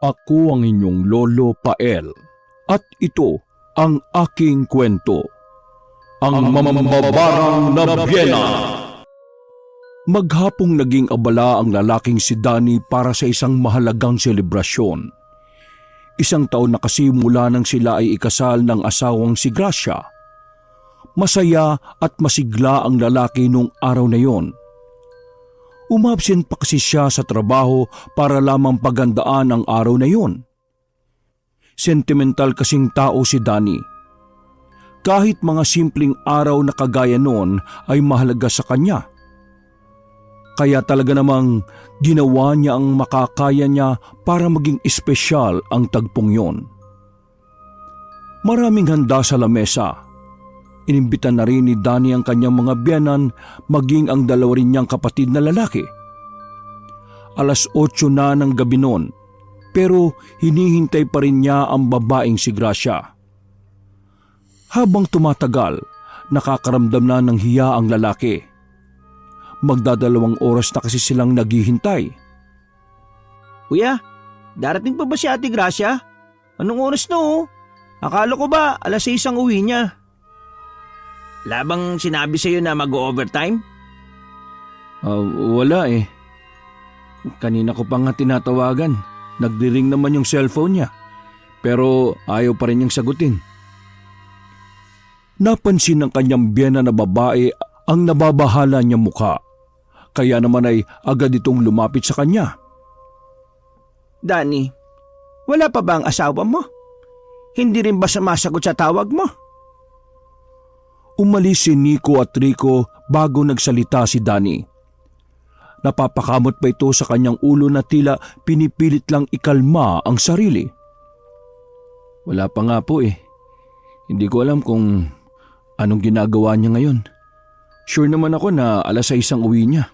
Ako ang inyong Lolo Pael at ito ang aking kwento, ang Mambabarang na Biyena. Maghapong naging abala ang lalaking si Danny para sa isang mahalagang selebrasyon. Isang taon na kasi mula nang sila ay ikasal ng asawang si Gracia. Masaya at masigla ang lalaki nung araw na yon. Umabsent pa kasi siya sa trabaho para lamang pagandaan ang araw na yon. Sentimental kasing tao si Danny. Kahit mga simpleng araw na kagaya noon ay mahalaga sa kanya. Kaya talaga namang ginawa niya ang makakaya niya para maging espesyal ang tagpong yon. Maraming handa sa lamesa. Inimbitan na rin ni Danny ang kanyang mga biyenan maging ang dalawa rin niyang kapatid na lalaki. 8:00 na ng gabi noon pero hinihintay pa rin niya ang babaeng si Gracia. Habang tumatagal, nakakaramdam na ng hiya ang lalaki. Magdadalawang oras na kasi silang naghihintay. Kuya, darating pa ba si Ate Gracia? Anong oras na oh? Akala ko ba 6:00 ang uwi niya? Labang sinabi sa'yo na mag-overtime? Wala eh. Kanina ko pa nga tinatawagan. Nagdiring naman yung cellphone niya. Pero ayaw pa rin niyang sagutin. Napansin ng kanyang biyena na babae ang nababahala niyang mukha. Kaya naman ay agad itong lumapit sa kanya. Danny, wala pa ba ang asawa mo? Hindi rin ba sumasagot sa tawag mo? Umalis si Nico at Rico bago nagsalita si Danny. Napapakamot pa ito sa kanyang ulo na tila pinipilit lang ikalma ang sarili. Wala pa nga po eh. Hindi ko alam kung anong ginagawa niya ngayon. Sure naman ako na 6:00 ang uwi niya.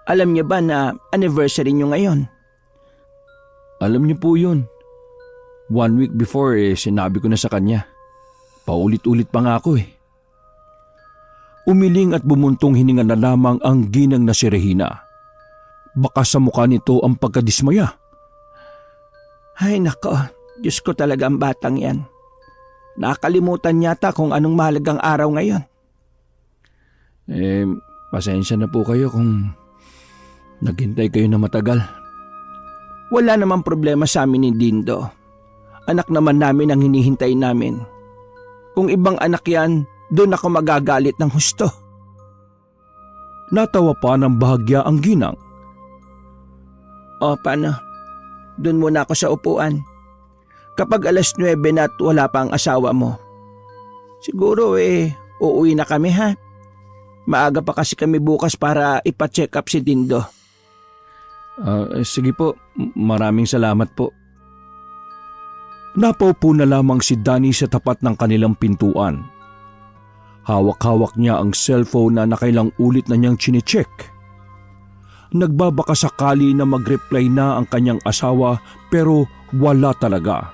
Alam niya ba na anniversary niyo ngayon? Alam niyo po yun. 1 week before sinabi ko na sa kanya. Paulit-ulit pa nga ako eh. Umiling at bumuntong hininga na lamang ang ginang na si Regina. Baka sa mukha nito ang pagkadismaya. Ay nako, Diyos ko talaga ang batang yan. Nakalimutan yata kung anong mahalagang araw ngayon. Pasensya na po kayo kung naghintay kayo na matagal. Wala namang problema sa amin ni Dindo. Anak naman namin ang hinihintay namin. Kung ibang anak yan, doon ako magagalit ng husto. Natawa pa ng bahagya ang ginang. O paano? Doon muna ako sa upuan. Kapag 9:00 na at wala pa ang asawa mo. Siguro uuwi na kami ha. Maaga pa kasi kami bukas para ipa-check up si Dindo. Sige po, maraming salamat po. Napaupo na lamang si Danny sa tapat ng kanilang pintuan. Hawak-hawak niya ang cellphone na nakailang ulit na niyang chinecheck. Nagbabaka sakali na mag-reply na ang kanyang asawa pero wala talaga.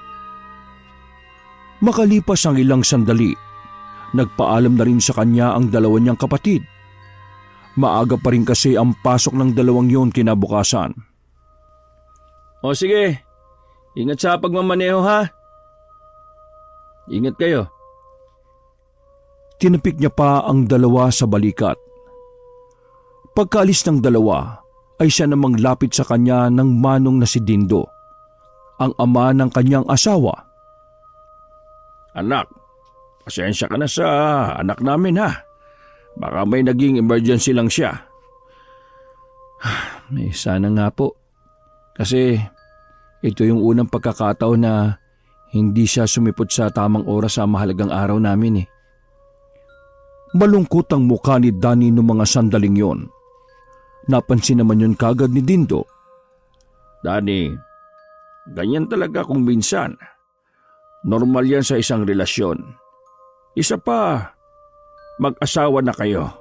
Makalipas ang ilang sandali, nagpaalam na rin sa kanya ang dalawa niyang kapatid. Maaga pa rin kasi ang pasok ng dalawang yon kinabukasan. O sige, ingat sa pagmamaneho ha. Ingat kayo. Tinapik niya pa ang dalawa sa balikat. Pagkaalis ng dalawa ay siya namang lapit sa kanya ng manong na si Dindo, ang ama ng kanyang asawa. Anak, pasensya ka na sa anak namin ha. Baka may naging emergency lang siya. Sana nga po. Kasi ito yung unang pagkakataon na hindi siya sumipot sa tamang oras sa mahalagang araw namin eh. Malungkot ang mukha ni Danny noong mga sandaling yon. Napansin naman yun kagad ni Dindo. Danny, ganyan talaga kung minsan. Normal yan sa isang relasyon. Isa pa, mag-asawa na kayo.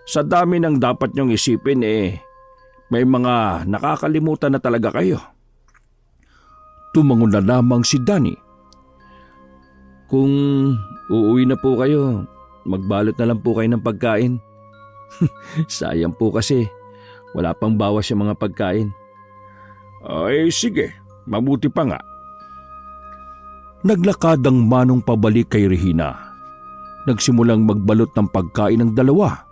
Sa dami ng dapat niyong isipin may mga nakakalimutan na talaga kayo. Tumangon na lamang si Danny. Kung uuwi na po kayo, magbalot na lang po kayo ng pagkain. Sayang po kasi, wala pang bawas yung mga pagkain. Ay sige, mabuti pa nga. Naglakad ang Manong pabalik kay Regina. Nagsimulang magbalot ng pagkain ng dalawa.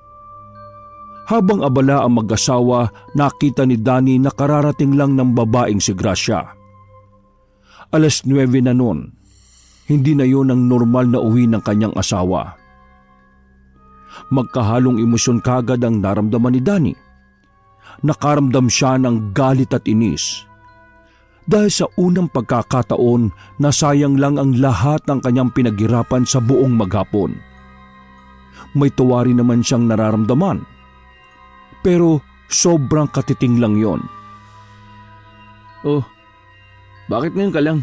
Habang abala ang mag-asawa, nakita ni Danny na kararating lang ng babaeng si Gracia. 9:00 na noon. Hindi na yun ang normal na uwi ng kanyang asawa. Magkahalong emosyon kagad ang naramdaman ni Danny. Nakaramdam siya ng galit at inis. Dahil sa unang pagkakataon, nasayang lang ang lahat ng kanyang pinaghirapan sa buong maghapon. May tuwa rin naman siyang nararamdaman. Pero sobrang katiting lang yon. Oh, bakit ngayon ka lang?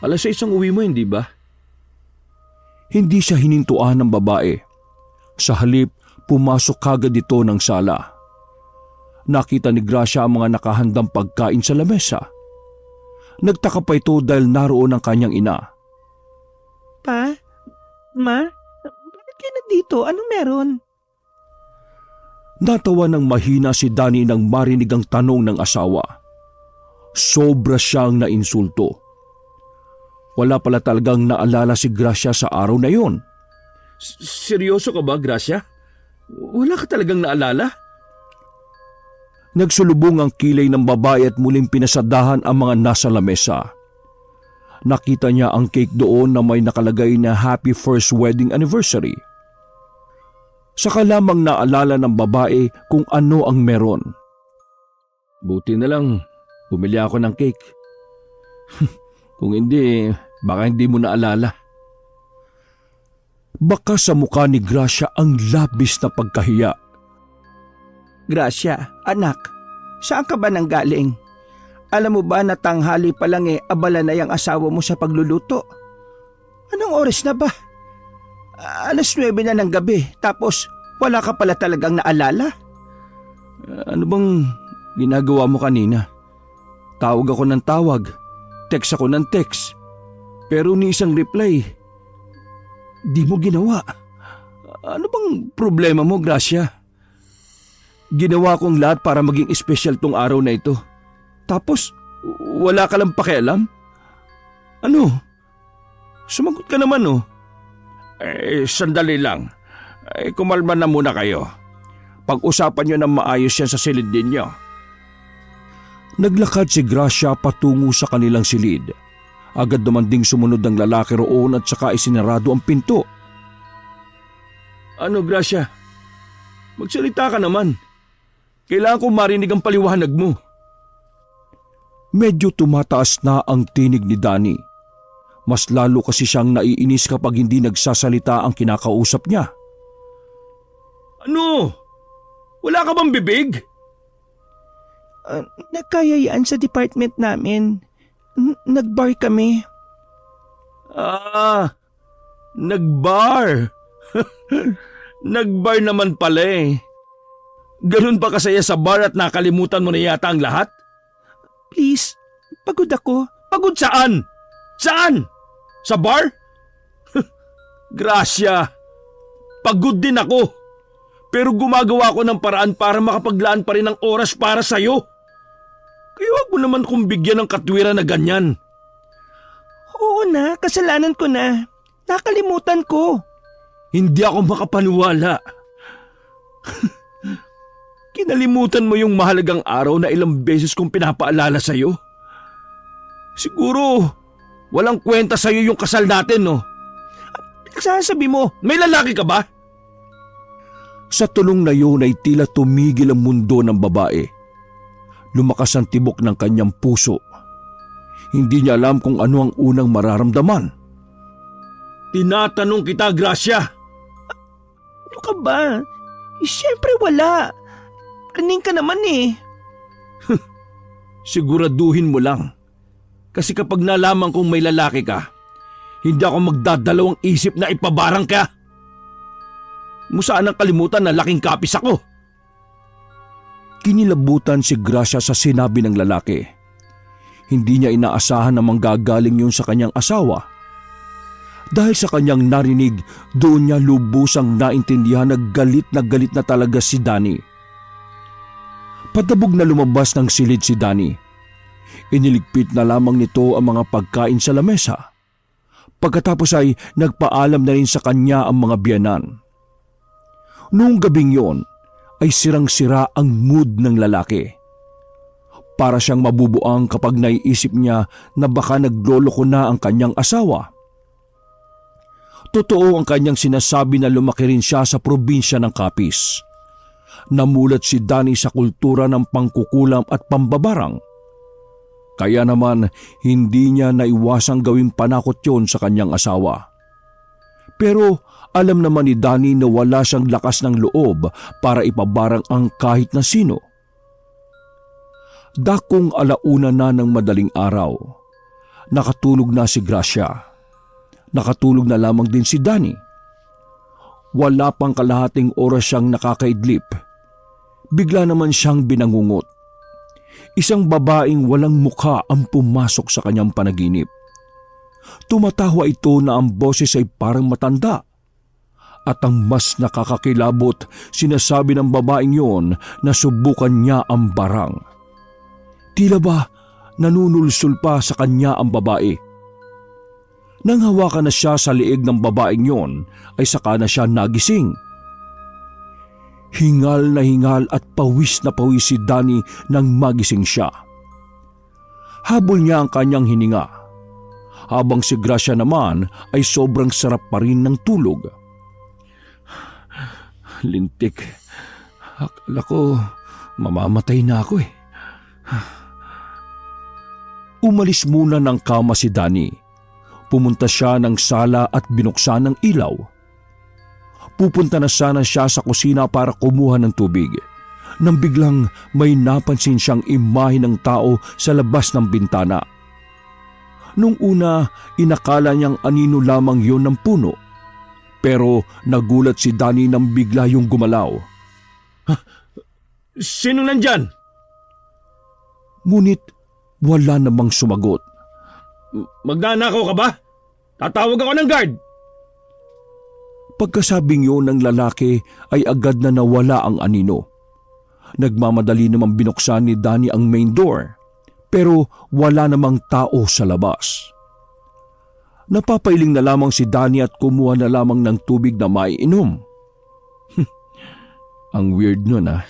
6:00 uwi mo, hindi ba? Hindi siya hinintuan ng babae. Sa halip, pumasok kagad ito ng sala. Nakita ni Gracia ang mga nakahandang pagkain sa lamesa. Nagtaka pa ito dahil naroon ang kanyang ina. Pa? Ma? Bakit kayo nandito? Anong meron? Natawa ng mahina si Danny nang marinig ang tanong ng asawa. Sobra siyang nainsulto. Wala pala talagang naalala si Gracia sa araw na yon. Seryoso ka ba, Gracia? Wala ka talagang naalala? Nagsulubong ang kilay ng babae at muling pinasadahan ang mga nasa lamesa. Nakita niya ang cake doon na may nakalagay na Happy First Wedding Anniversary. Saka lamang naalala ng babae kung ano ang meron. Buti na lang, bumili ako ng cake. Kung hindi, baka hindi mo naalala. Baka sa mukha ni Gracia ang labis na pagkahiya. Gracia, anak, saan ka ba nanggaling? Alam mo ba na tanghali pa lang abala na yung asawa mo sa pagluluto? Anong oras na ba? 9:00 na ng gabi, tapos wala ka pala talagang naalala? Ano bang ginagawa mo kanina? Tawag ako ng tawag, text ako ng text, pero ni isang reply, di mo ginawa. Ano bang problema mo, Gracia? Ginawa kong lahat para maging espesyal tong araw na ito. Tapos, wala ka lang pakialam? Ano? Sumagot ka naman, oh. Sandali lang. Kumalma na muna kayo. Pag-usapan nyo ng maayos yan sa silid ninyo. Naglakad si Gracia patungo sa kanilang silid. Agad naman ding sumunod ang lalaki roon at saka isinarado ang pinto. Ano, Gracia? Magsalita ka naman. Kailangan kong marinig ang paliwanag mo. Medyo tumataas na ang tinig ni Danny. Mas lalo kasi siyang naiinis kapag hindi nagsasalita ang kinakausap niya. Ano? Wala ka bang bibig? Nagkayayaan sa department namin. Nagbar kami. Nagbar. Nagbar naman pala eh. Ganun pa kasaya sa bar at nakalimutan mo na yata ang lahat? Please, pagod ako. Pagod saan? Saan? Sa bar? Gracia, pagod din ako. Pero gumagawa ko ng paraan para makapaglaan pa rin ng oras para sa'yo. Kaya wag mo naman kong bigyan ng katwiran na ganyan. Oo na, kasalanan ko na. Nakalimutan ko. Hindi ako makapaniwala. Kinalimutan mo yung mahalagang araw na ilang beses kong pinapaalala sa'yo. Siguro, walang kwenta sa'yo yung kasal natin, no? Sasabi mo, May lalaki ka ba? Sa tulong na yun ay tila tumigil ang mundo ng babae. Lumakas ang tibok ng kanyang puso. Hindi niya alam kung ano ang unang mararamdaman. Tinatanong kita, Gracia. ano ka ba? Siyempre wala. Kaning ka naman eh. Siguraduhin mo lang. Kasi kapag nalaman kong may lalaki ka, hindi ako magdadalawang isip na ipabarang ka. Musaan ang kalimutan na laking kapis ako. Kinilabutan si Gracia sa sinabi ng lalaki. Hindi niya inaasahan na manggagaling yun sa kanyang asawa. Dahil sa kanyang narinig, doon niya lubusang naintindihan na galit na talaga si Danny. Padabog na lumabas ng silid si Danny. Iniligpit na lamang nito ang mga pagkain sa lamesa. Pagkatapos ay nagpaalam na rin sa kanya ang mga biyanan. Noong gabing yon ay sirang-sira ang mood ng lalaki. Para siyang mabubuang kapag naiisip niya na baka nagloloko na ang kanyang asawa. Totoo ang kanyang sinasabi na lumaki rin siya sa probinsya ng Capiz. Namulat si Danny sa kultura ng pangkukulam at pambabarang. Kaya naman hindi niya naiwasang gawing panakot yon sa kanyang asawa. Pero alam naman ni Danny na wala siyang lakas ng loob para ipabarang ang kahit na sino. Dakong alauna na ng madaling araw, nakatulog na si Gracia. Nakatulog na lamang din si Danny. Wala pang kalahating oras siyang nakakaidlip. Bigla naman siyang binangungot. Isang babaeng walang mukha ang pumasok sa kanyang panaginip. Tumatawa ito na ang boses ay parang matanda. At ang mas nakakakilabot, sinasabi ng babaeng yon na subukan niya ang barang. Tila ba nanunulsul pa sa kanya ang babae? Nang hawakan na siya sa liig ng babaeng yon, ay saka na siya nagising. Hingal na hingal at pawis na pawis si Danny nang magising siya. Habol niya ang kanyang hininga, habang si Gracia naman ay sobrang sarap pa rin ng tulog. Lintik, akala ko mamamatay na ako eh. Umalis muna ng kama si Danny. Pumunta siya ng sala at binuksan ng ilaw. Pupunta na sana siya sa kusina para kumuha ng tubig, nang biglang may napansin siyang imahe ng tao sa labas ng bintana. Nung una, inakala niyang anino lamang yon ng puno. Pero nagulat si Danny nang bigla yung gumalaw. Sino nandyan? Ngunit wala namang sumagot. Magnanakaw ka ba? Tatawag ako ng guard. Pagkasabing yun ng lalaki ay agad na nawala ang anino. Nagmamadali namang binuksan ni Danny ang main door, pero wala namang tao sa labas. Napapailing na lamang si Danny at kumuha na lamang ng tubig na maiinom. Ang weird nun ah.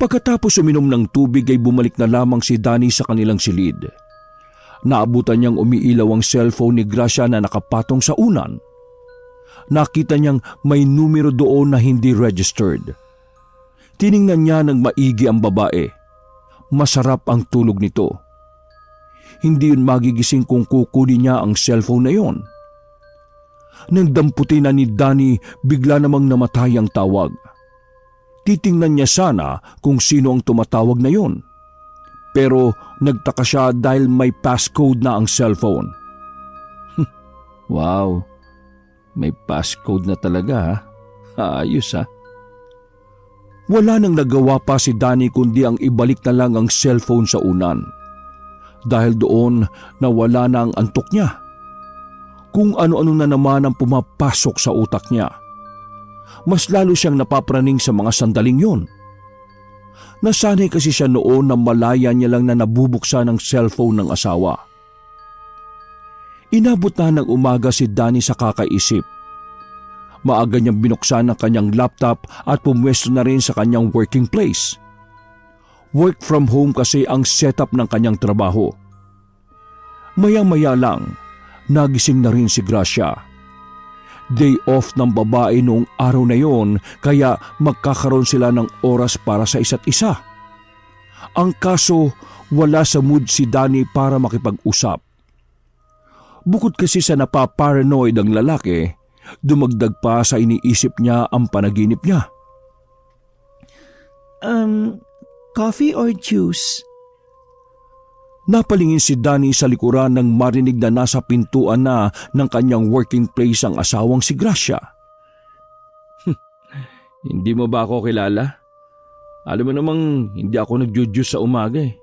Pagkatapos uminom ng tubig ay bumalik na lamang si Danny sa kanilang silid. Naabutan niyang umiilaw ang cellphone ni Gracia na nakapatong sa unan. Nakita niyang may numero doon na hindi registered. Tiningnan niya ng maigi ang babae. Masarap ang tulog nito. Hindi yun magigising kung kukunin niya ang cellphone na yon. Nang damputin na ni Danny, bigla namang namatay ang tawag. Titingnan niya sana kung sino ang tumatawag na yon. Pero nagtaka siya dahil may passcode na ang cellphone. Wow, may passcode na talaga ha. Ayos ha. Wala nang nagawa pa si Danny kundi ang ibalik na lang ang cellphone sa unan. Dahil doon nawala na ang antok niya. Kung ano-ano na naman ang pumapasok sa utak niya. Mas lalo siyang napapraning sa mga sandaling yon. Nasanay kasi siya noon na malaya niya lang na nabubuksan ang cellphone ng asawa. Inabot na ng umaga si Danny sa kakaisip. Maaga niyang binuksan ang kanyang laptop at pumwesto na rin sa kanyang working place. Work from home kasi ang setup ng kanyang trabaho. Maya-maya lang, nagising na rin si Gracia. Day off ng babae noong araw na yon kaya magkakaroon sila ng oras para sa isa't isa. Ang kaso, wala sa mood si Danny para makipag-usap. Bukod kasi sa napaparanoid ang lalaki, dumagdag pa sa iniisip niya ang panaginip niya. Coffee or juice? Napalingin si Danny sa likuran nang marinig na nasa pintuan na ng kanyang working place ang asawang si Gracia. Hindi mo ba ako kilala? Alam mo namang hindi ako nag-juice sa umaga eh.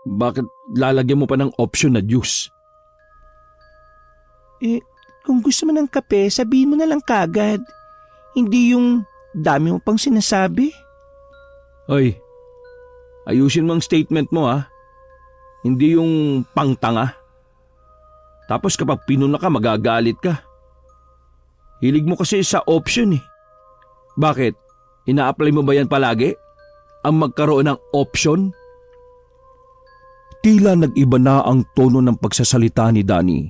Bakit lalagyan mo pa ng option na juice? Kung gusto mo ng kape, sabihin mo na lang kagad. Hindi yung dami mo pang sinasabi. Hoy, Ayusin mo ang statement mo ha. Hindi yung pangtanga. Tapos kapag pinuna ka, magagalit ka. Hilig mo kasi sa option eh. Bakit? Ina-apply mo ba yan palagi? Ang magkaroon ng option? Tila nag-iba na ang tono ng pagsasalita ni Danny.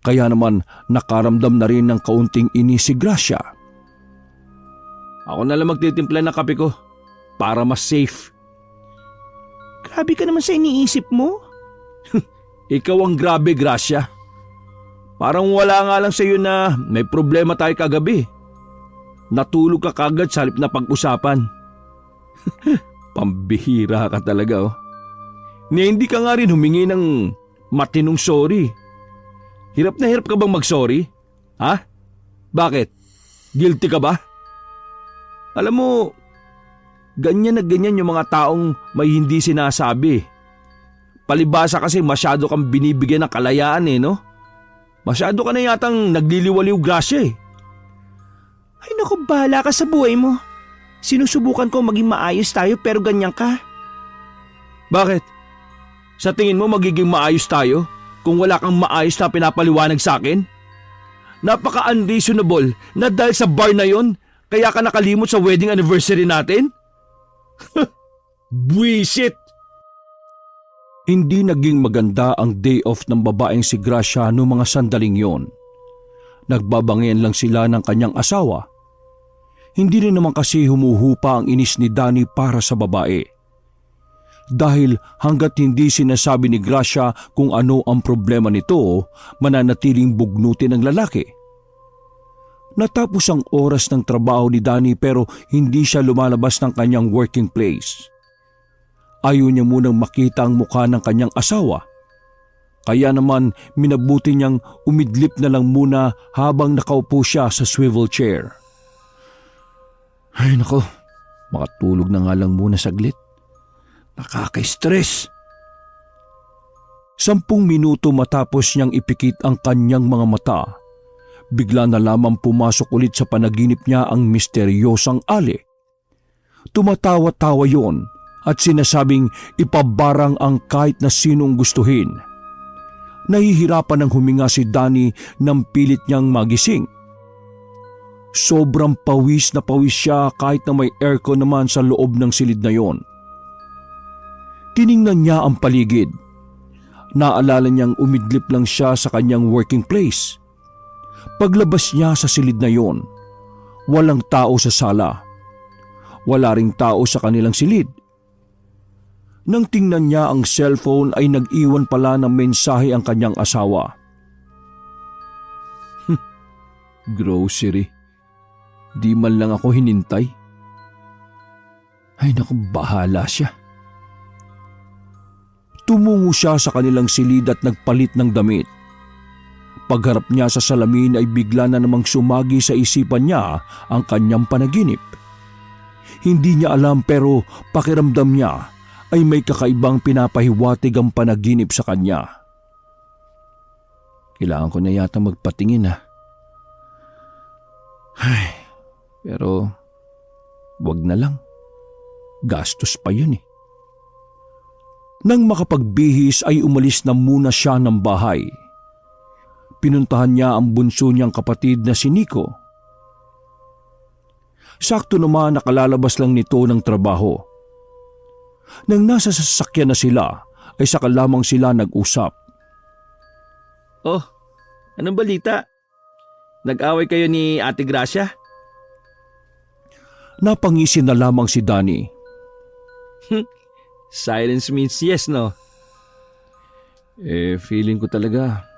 Kaya naman nakaramdam na rin ng kaunting inis si Gracia. Ako na lang magtitimpla ng kape ko para mas safe. Grabe ka naman sa iniisip mo. Ikaw ang grabe, Gracia. Parang wala nga lang sa iyo na may problema tayo kagabi. Natulog ka kagad sa halip na pag-usapan. Pambihira ka talaga oh. Hindi ka nga rin humingi ng matinong sorry. Hirap na hirap ka bang mag-sorry? Ha? Bakit? Guilty ka ba? Alam mo, ganyan na ganyan yung mga taong may hindi sinasabi. Palibasa kasi masyado kang binibigyan ng kalayaan eh, no? Masyado ka na yatang nagliliwaliw, Gracia eh. Ay naku, bahala ka sa buhay mo. Sinusubukan ko maging maayos tayo pero ganyan ka. Bakit? Sa tingin mo magiging maayos tayo kung wala kang maayos na pinapaliwanag sa akin? Napaka-unreasonable na dahil sa bar na yon, kaya ka nakalimot sa wedding anniversary natin? Buisit! Hindi naging maganda ang day off ng babaeng si Gracia noong mga sandaling yon. Nagbabangayan lang sila ng kanyang asawa. Hindi rin naman kasi humuhupa ang inis ni Danny para sa babae. Dahil hanggat hindi sinasabi ni Gracia kung ano ang problema nito, mananatiling bugnutin ng lalaki. Natapos ang oras ng trabaho ni Danny pero hindi siya lumalabas ng kanyang working place. Ayaw niya munang makita ang mukha ng kanyang asawa. Kaya naman minabuti niyang umidlip na lang muna habang nakaupo siya sa swivel chair. Ay nako, makatulog na nga lang muna saglit. Nakaka-stress. 10 minuto matapos niyang ipikit ang kanyang mga mata, bigla na lamang pumasok ulit sa panaginip niya ang misteryosang Ali. Tumatawa-tawa yon at sinasabing ipabarang ang kahit na sinong gustuhin. Nahihirapan ng huminga si Danny nang pilit niyang magising. Sobrang pawis na pawis siya kahit na may aircon naman sa loob ng silid na yon. Tiningnan niya ang paligid. Naalala niyang umidlip lang siya sa kanyang working place. Paglabas niya sa silid na yon, walang tao sa sala. Wala ring tao sa kanilang silid. Nang tingnan niya ang cellphone ay nag-iwan pala ng mensahe ang kanyang asawa. Grocery. Di man lang ako hinintay. Ay naku, bahala siya. Tumungo siya sa kanilang silid at nagpalit ng damit. Pagharap niya sa salamin ay bigla na namang sumagi sa isipan niya ang kanyang panaginip. Hindi niya alam pero pakiramdam niya ay may kakaibang pinapahiwatig ang panaginip sa kanya. Kailangan ko na yata magpatingin ha. Ay, pero wag na lang. Gastos pa yun eh. Nang makapagbihis ay umalis na muna siya ng bahay. Pinuntahan niya ang bunso niyang kapatid na si Nico. Sakto naman nakalalabas lang nito ng trabaho. Nang nasa sasakyan na sila ay saka lamang sila nag-usap. Oh, anong balita? Nag-away kayo ni Ate Gracia? Napangisin na lamang si Danny. Silence means yes, no? Feeling ko talaga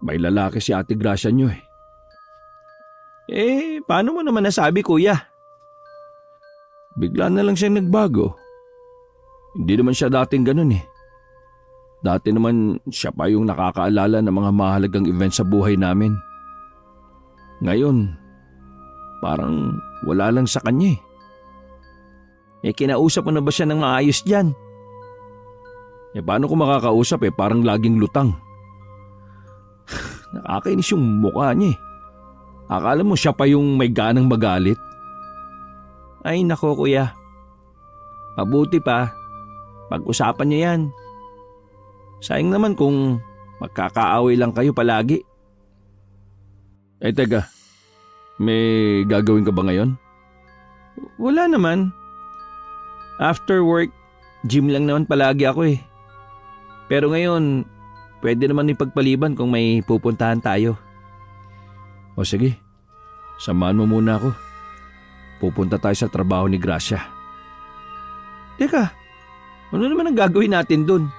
may lalaki si Ate Gracia nyo eh. Paano mo naman nasabi, kuya? Bigla na lang siyang nagbago. Hindi naman siya dating ganun eh. Dati naman siya pa yung nakakaalala ng mga mahalagang event sa buhay namin. Ngayon, parang wala lang sa kanya eh. Kinausap mo na ba siya ng maayos dyan? Paano ko makakausap parang laging lutang. Nakakainis yung mukha niya eh. Akala mo siya pa yung may ganang magalit? Ay nako kuya. Mabuti pa, pag-usapan niyo yan. Sayang naman kung magkakaaway lang kayo palagi. Teka, may gagawin ka ba ngayon? Wala naman. After work, gym lang naman palagi ako eh. Pero ngayon, pwede naman ipagpaliban kung may pupuntahan tayo. O sige, samahan mo muna ako. Pupunta tayo sa trabaho ni Gracia. Teka, ano naman ang gagawin natin dun?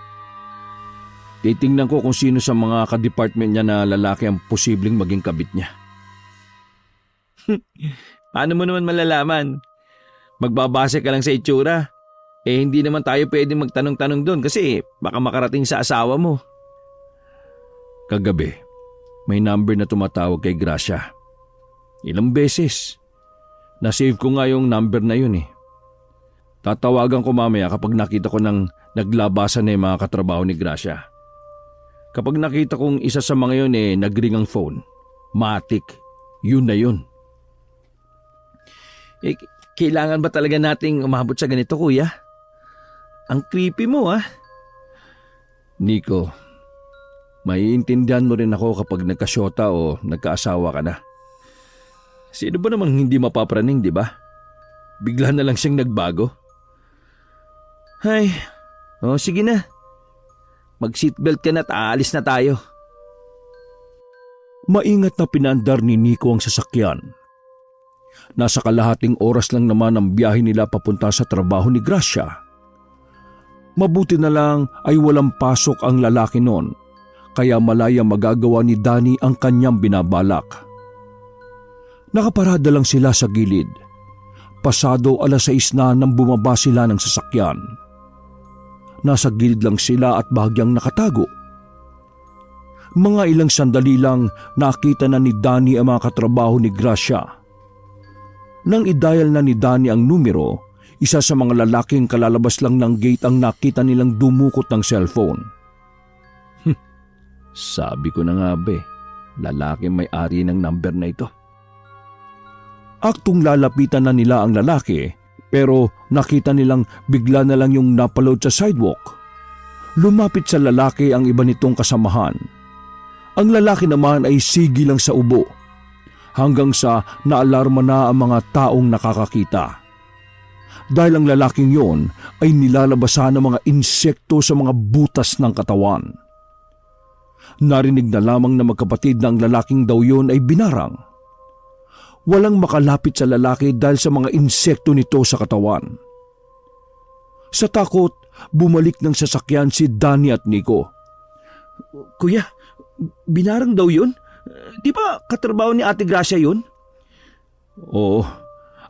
Titingnan ko kung sino sa mga ka-department niya na lalaki ang posibleng maging kabit niya. Paano mo naman malalaman? Magbabase ka lang sa itsura. Hindi naman tayo pwedeng magtanong-tanong doon kasi baka makarating sa asawa mo. Kagabi, may number na tumatawag kay Gracia. Ilang beses. Na-save ko nga yung number na yun eh. Tatawagan ko mamaya kapag nakita ko ng naglabasan na yung mga katrabaho ni Gracia. Kapag nakita kong isa sa mga yun nagring ang phone, matik, yun na yun. Kailangan ba talaga nating umabot sa ganito, kuya? Ang creepy mo ah. Nico, maiintindihan mo rin ako kapag nagkasyota o nagkaasawa ka na. Sino ba namang hindi mapapraning, di ba? Bigla na lang siyang nagbago. Ay, sige na. Mag-seatbelt ka na at aalis na tayo. Maingat na pinandar ni Nico ang sasakyan. Nasa kalahating oras lang naman ang biyahe nila papunta sa trabaho ni Gracia. Mabuti na lang ay walang pasok ang lalaki noon, kaya malaya magagawa ni Danny ang kanyang binabalak. Nakaparada lang sila sa gilid. Pasado 6:00 na nang bumaba sila ng sasakyan. Nasa gilid lang sila at bahagyang nakatago. Mga ilang sandali lang nakita na ni Danny ang mga katrabaho ni Gracia. Nang i-dial na ni Danny ang numero, isa sa mga lalaking kalalabas lang ng gate ang nakita nilang dumukot ng cellphone. Sabi ko na nga ba lalaki may-ari ng number na ito. Aktong lalapitan na nila ang lalaki pero nakita nilang bigla na lang yung napaload sa sidewalk. Lumapit sa lalaki ang iba nitong kasamahan. Ang lalaki naman ay sigi lang sa ubo hanggang sa naalarma na ang mga taong nakakakita. Dahil ang lalaking yon ay nilalabasan ng mga insekto sa mga butas ng katawan. Narinig na lamang na magkapatid na ang lalaking daw yon ay binarang. Walang makalapit sa lalaki dahil sa mga insekto nito sa katawan. Sa takot, bumalik ng sasakyan si Danny at Nico. Kuya, binarang daw yun? Di ba katrabaho ni Ate Gracia yun? Oo,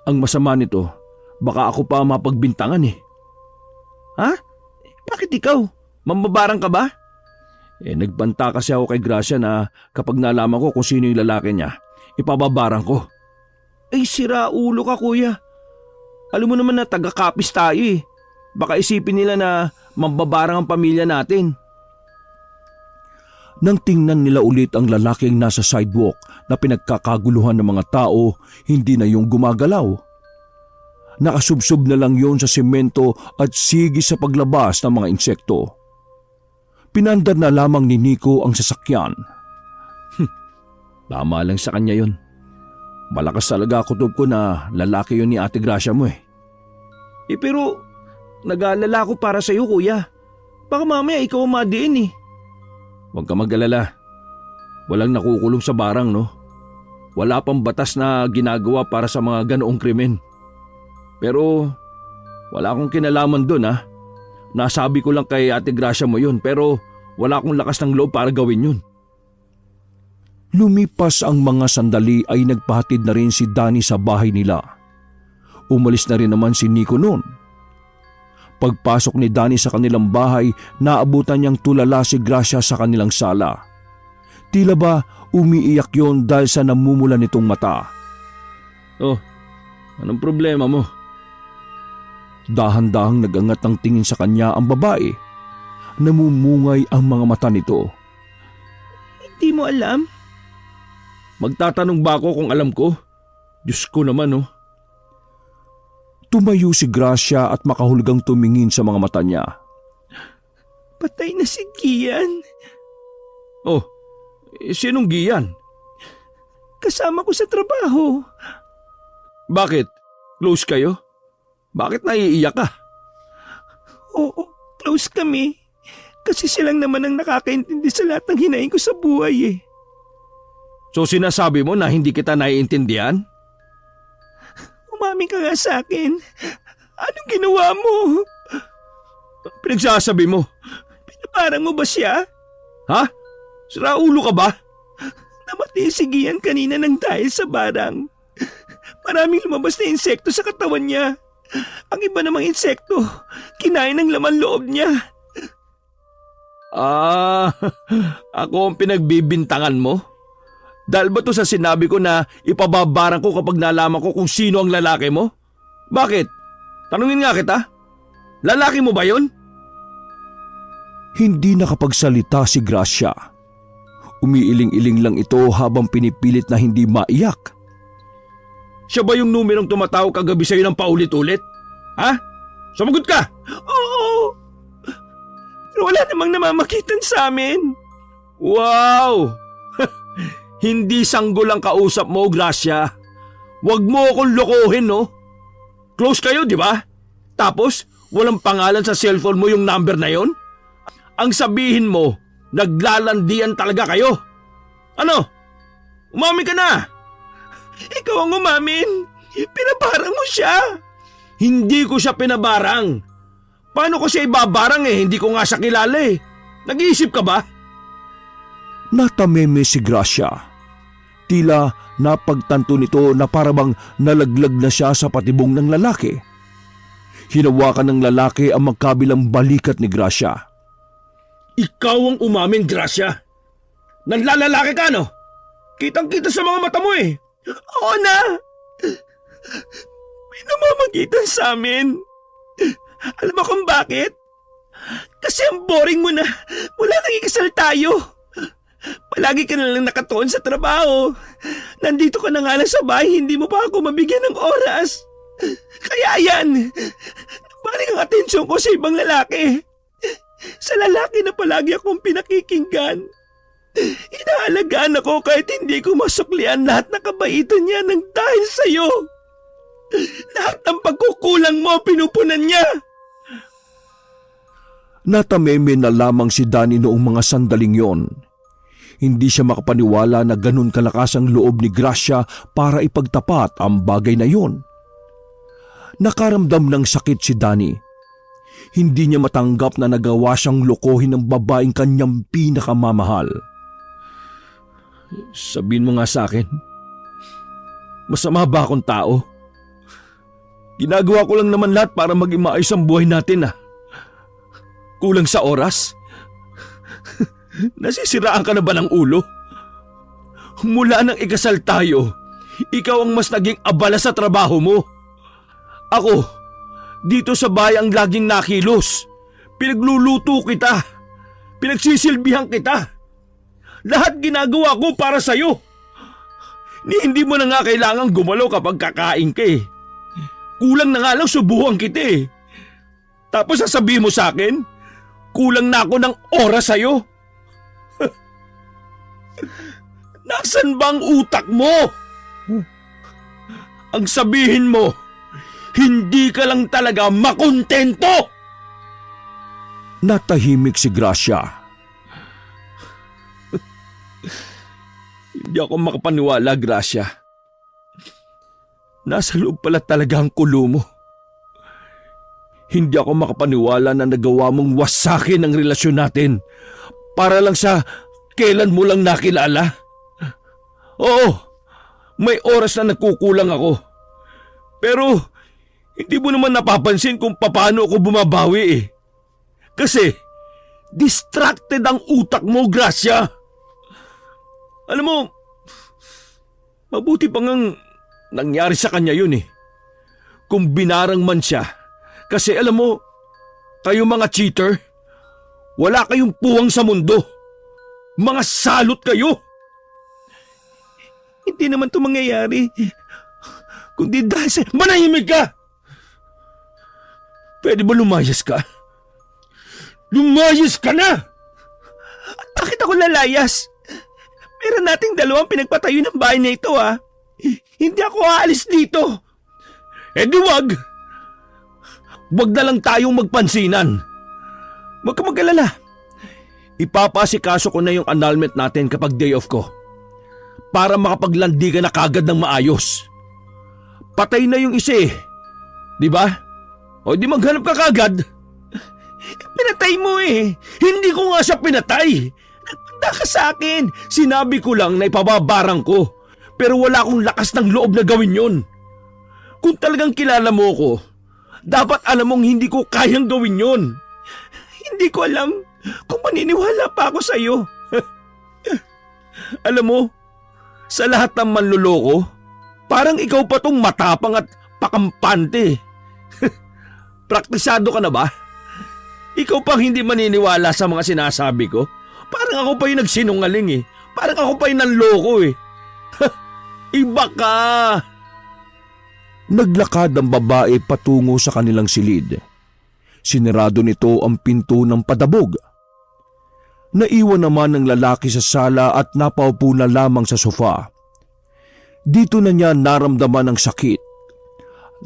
ang masama nito, baka ako pa mapagbintangan eh. Ha? Bakit ikaw? Mambabarang ka ba? Nagbanta kasi ako kay Gracia na kapag nalaman ko kung sino yung lalaki niya, ipababarang ko. Ay sira ulo ka kuya. Alam mo naman na taga-kapis tayo eh. Baka isipin nila na mambabarang ang pamilya natin. Nang tingnan nila ulit ang lalaking nasa sidewalk na pinagkakaguluhan ng mga tao, hindi na yung gumagalaw. Nakasubsob na lang yon sa semento at sige sa paglabas ng mga insekto. Pinandar na lamang ni Nico ang sasakyan. Tama lang sa kanya yon. Malakas talaga kutob ko na lalaki yun ni Ate Gracia mo eh. Pero nag-aalala ko para sa'yo kuya. Baka mamaya ikaw ang madiin eh. Huwag ka mag-alala. Walang nakukulong sa barang no. Wala pang batas na ginagawa para sa mga ganoong krimen. Pero wala akong kinalaman dun ha. Nasabi ko lang kay Ate Gracia mo yun pero wala akong lakas ng loob para gawin yun. Lumipas ang mga sandali ay nagpahatid na rin si Danny sa bahay nila. Umalis na rin naman si Nico noon. Pagpasok ni Danny sa kanilang bahay, naabutan niyang tulala si Gracia sa kanilang sala. Tila ba umiiyak yon dahil sa namumula nitong mata. Oh, anong problema mo? Dahan-dahang nagangat ng tingin sa kanya ang babae. Namumungay ang mga mata nito. Hindi mo alam? Magtatanong ba ako kung alam ko? Diyos ko naman oh. Tumayo si Gracia at makahulugang tumingin sa mga mata niya. Patay na si Gian. Oh, sinong Gian? Kasama ko sa trabaho. Bakit? Close kayo? Bakit naiiyak ka? Oo, close kami. Kasi silang naman ang nakakaintindi sa lahat ng hinaing ko sa buhay eh. So sinasabi mo na hindi kita naiintindihan? Umamin ka nga sa akin. Anong ginawa mo? Pinagsasabi mo? Pinaparang mo ba siya? Ha? Sira ulo ka ba? Namatay si Gian kanina nang dahil sa barang. Maraming lumabas na insekto sa katawan niya. Ang iba namang insekto, kinain ng laman loob niya. Ako ang pinagbibintangan mo? Dahil ba to sa sinabi ko na ipababarang ko kapag nalaman ko kung sino ang lalaki mo? Bakit? Tanungin nga kita. Lalaki mo ba yun? Hindi nakapagsalita si Gracia. Umiiling-iling lang ito habang pinipilit na hindi maiyak. Siya ba yung numerong tumatawag kagabi sa'yo ng paulit-ulit? Ha? Sumagot ka! Oo! Pero wala namang namamagitan sa amin. Wow! Hindi sanggol ang kausap mo, Gracia. Huwag mo akong lokohin, no? Close kayo, di ba? Tapos, walang pangalan sa cellphone mo yung number na yon? Ang sabihin mo, naglalandian talaga kayo. Ano? Umami ka na! Ikaw ang umamin. Pinabarang mo siya. Hindi ko siya pinabarang. Paano ko siya ibabarang Hindi ko nga siya kilala Nag-iisip ka ba? Natameme si Gracia. Tila napagtanto nito na parabang nalaglag na siya sa patibong ng lalaki. Hinawakan ng lalaki ang magkabilang balikat ni Gracia. Ikaw ang umamin, Gracia. Nanlalalaki ka, no? Kitang-kita sa mga mata mo Oo na! May namamagitan sa amin. Alam mo kung bakit? Kasi ang boring mo na. Wala nang ikasal tayo. Palagi ka na lang nakatuon sa trabaho. Nandito ka na nga lang sa bahay, hindi mo pa ako mabigyan ng oras. Kaya yan, balik ang atensyon ko sa ibang lalaki. Sa lalaki na palagi akong pinakikinggan. Inaalagaan ako kahit hindi ko masuklian lahat na kabaitan niya ng dahil sa'yo. Lahat ng pagkukulang mo, pinupunan niya. Natameme na lamang si Danny noong mga sandaling yon. Hindi siya makapaniwala na ganun kalakas ang loob ni Gracia para ipagtapat ang bagay na yon. Nakaramdam ng sakit si Danny. Hindi niya matanggap na nagawa siyang lokohin ng babaeng kanyang pinakamamahal. Sabihin mo nga sa akin, masama ba akong tao? Ginagawa ko lang naman lahat para maging maayos ang buhay natin Kulang sa oras? Nasisiraan ka na ba ng ulo? Mula nang ikasal tayo, ikaw ang mas naging abala sa trabaho mo. Ako, dito sa bahay ang laging nakilos. Pinagluluto kita. Pinagsisilbihan kita. Lahat ginagawa ko para sa'yo. Hindi mo na nga kailangang gumalaw kapag kakain ka Kulang na nga lang subuhan kita Tapos sasabihin mo sa akin, kulang na ako ng oras sa'yo. Nasaan bang utak mo? Ang sabihin mo, hindi ka lang talaga makontento. Natahimik si Gracia. Hindi ako makapaniwala, Gracia. Nasa loob pala talaga ang kulo mo. Hindi ako makapaniwala na nagawa mong wasakin ang relasyon natin para lang sa kailan mo lang nakilala. Oo, may oras na nagkukulang ako. Pero hindi mo naman napapansin kung paano ako bumabawi Kasi distracted ang utak mo, Gracia. Alam mo, mabuti pa ngang nangyari sa kanya yun Kung binarang man siya. Kasi alam mo, kayo mga cheater, wala kayong puwang sa mundo. Mga salot kayo. Hindi naman ito mangyayari. Kundi dahil sa... Manahimik ka! Pwede ba lumayas ka? Lumayas ka na! Bakit ako lalayas? Meron nating dalawang pinagpatayo ng bahay na ito Hindi ako aalis dito. Eh di wag! Wag na lang tayong magpansinan. Huwag ka mag-alala. Ipapasikaso ko na yung annulment natin kapag day off ko. Para makapaglandi ka na kagad ng maayos. Patay na yung isa eh. Di ba? O di maghanap ka kagad. Pinatay mo eh. Hindi ko nga siya pinatay. Nagpanda ka sa akin. Sinabi ko lang na ipababarang ko. Pero wala akong lakas ng loob na gawin yun. Kung talagang kilala mo ko, dapat alam mong hindi ko kayang gawin yun. Hindi ko alam kung maniniwala pa ako sa'yo. Alam mo, sa lahat ng manluloko, parang ikaw pa tong matapang at pakampante. Praktisado ka na ba? Ikaw pang hindi maniniwala sa mga sinasabi ko? Parang ako pa yung nagsinungaling eh. Parang ako pa yung nanloko eh. Iba ka! Naglakad ang babae patungo sa kanilang silid. Sinirado nito ang pinto ng padabog. Naiwan naman ng lalaki sa sala at napaupo na lamang sa sofa. Dito na niya naramdaman ang sakit.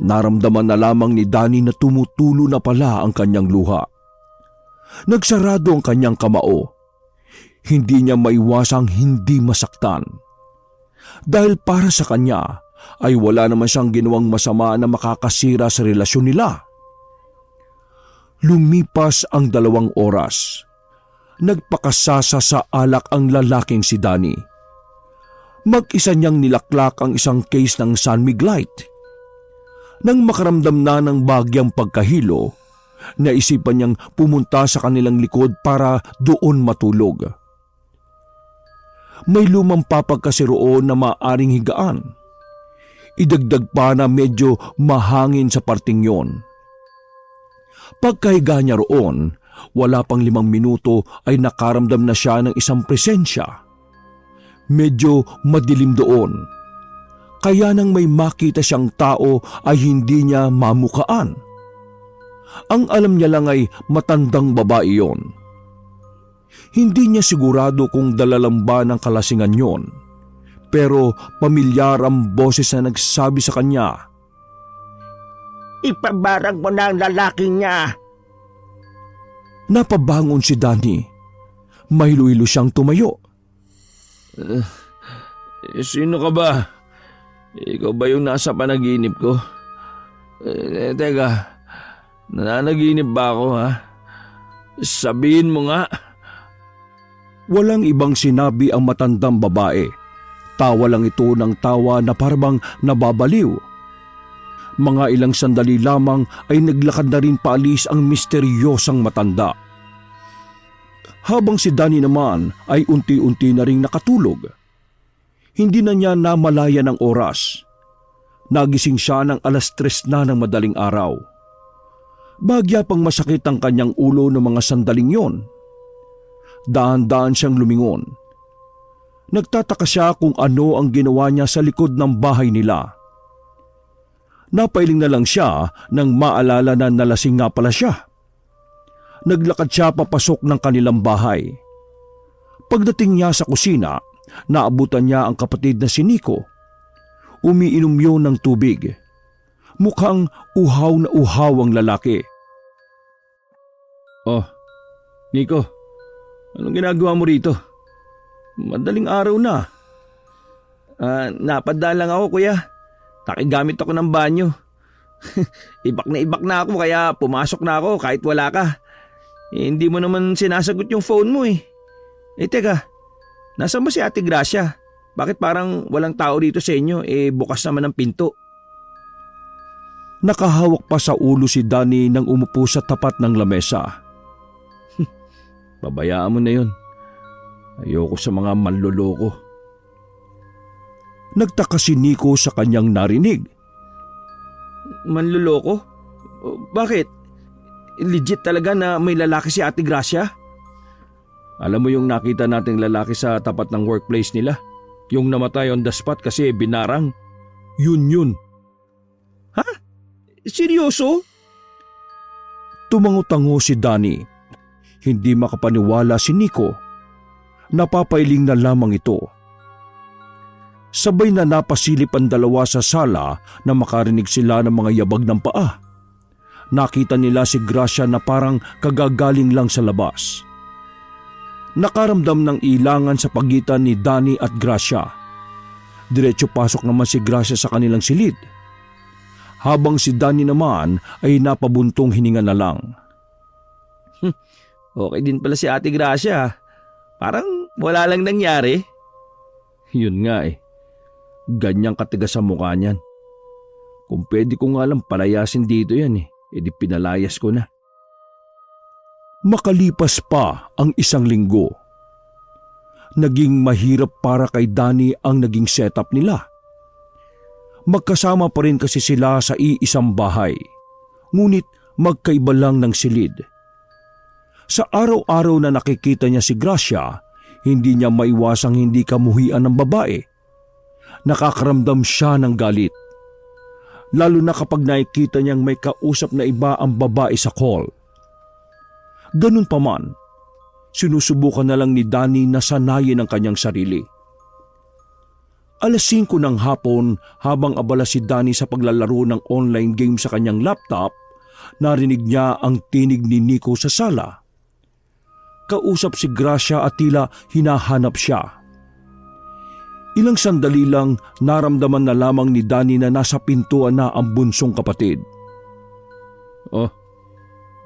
Naramdaman na lamang ni Danny na tumutulo na pala ang kanyang luha. Nagsarado ang kanyang kamao. Hindi niya maiwasang hindi masaktan. Dahil para sa kanya ay wala naman siyang ginawang masama na makakasira sa relasyon nila. Lumipas ang 2 oras. Nagpakasasa sa alak ang lalaking si Danny. Mag-isa niyang nilaklak ang isang case ng San Miguelite. Nang makaramdam na ng bagyang pagkahilo, naisipan niyang pumunta sa kanilang likod para doon matulog. May lumang papag kasi roon na maaring higaan. Idagdag pa na medyo mahangin sa parting yon. Pagkahiga niya roon, wala pang 5 minuto ay nakaramdam na siya ng isang presensya. Medyo madilim doon. Kaya nang may makita siyang tao ay hindi niya mamukaan. Ang alam niya lang ay matandang babae yon. Hindi niya sigurado kung dalalang ba ng kalasingan yon. Pero pamilyar ang boses na nagsabi sa kanya, Ipabarang mo na ang lalaking niya. Napabangon si Danny. Mahilo-hilo siyang tumayo. Sino ka ba? Ikaw ba yung nasa panaginip ko? Teka, nananaginip ba ako ha? Sabihin mo nga. Walang ibang sinabi ang matandang babae. Tawa lang ito ng tawa na parang nababaliw. Mga ilang sandali lamang ay naglakad na rin paalis ang misteryosang matanda. Habang si Danny naman ay unti-unti na ring nakatulog. Hindi na niya namalaya ng oras. Nagising siya ng 3:00 na ng madaling araw. Bagya pang masakit ang kanyang ulo ng mga sandaling yon. Dahan-dahan siyang lumingon. Nagtataka siya kung ano ang ginawa niya sa likod ng bahay nila. Napailing na lang siya nang maalala na nalasing nga pala siya. Naglakad siya papasok ng kanilang bahay. Pagdating niya sa kusina, naabutan niya ang kapatid na si Nico. Umiinom yun ng tubig. Mukhang uhaw na uhaw ang lalaki. Oh, Nico, anong ginagawa mo rito? Madaling araw na. Napadaan lang ako, kuya. Nakigamit ako ng banyo. ibak na ako kaya pumasok na ako kahit wala ka. Hindi mo naman sinasagot yung phone mo eh. Teka, nasaan ba si Ate Gracia? Bakit parang walang tao dito sa inyo? Bukas naman ang pinto. Nakahawak pa sa ulo si Danny nang umupo sa tapat ng lamesa. Babayaan mo na yun. Ayoko sa mga manloloko. Nagtaka si Nico sa kanyang narinig. Manloloko? Bakit? Legit talaga na may lalaki si Ate Gracia? Alam mo yung nakita nating lalaki sa tapat ng workplace nila? Yung namatay on the spot kasi binarang? Yun. Ha? Seryoso? Tumango-tango si Danny. Hindi makapaniwala si Nico. Napapailing na lamang ito. Sabay na napasilip ang dalawa sa sala na makarinig sila ng mga yabag ng paa. Nakita nila si Gracia na parang kagagaling lang sa labas. Nakaramdam ng ilangan sa pagitan ni Danny at Gracia. Diretso pasok naman si Gracia sa kanilang silid. Habang si Danny naman ay napabuntong hininga na lang. Okay din pala si Ate Gracia. Parang wala lang nangyari. Yun nga eh. Ganyang katigas ang mukha niyan. Kung pwede ko nga lang palayasin dito yan edi pinalayas ko na. Makalipas pa ang isang linggo. Naging mahirap para kay Danny ang naging setup nila. Magkasama pa rin kasi sila sa iisang bahay, ngunit magkaiba lang ng silid. Sa araw-araw na nakikita niya si Gracia, hindi niya maiwasang hindi kamuhian ng babae. Nakakaramdam siya ng galit. Lalo na kapag nakikita niyang may kausap na iba ang babae sa call. Ganun pa man, sinusubukan na lang ni Danny na sanayin ang kanyang sarili. 5:00 ng hapon habang abala si Danny sa paglalaro ng online game sa kanyang laptop, narinig niya ang tinig ni Nico sa sala. Kausap si Gracia at tila hinahanap siya. Ilang sandali lang naramdaman na lamang ni Danny na nasa pintuan na ang bunsong kapatid. Oh,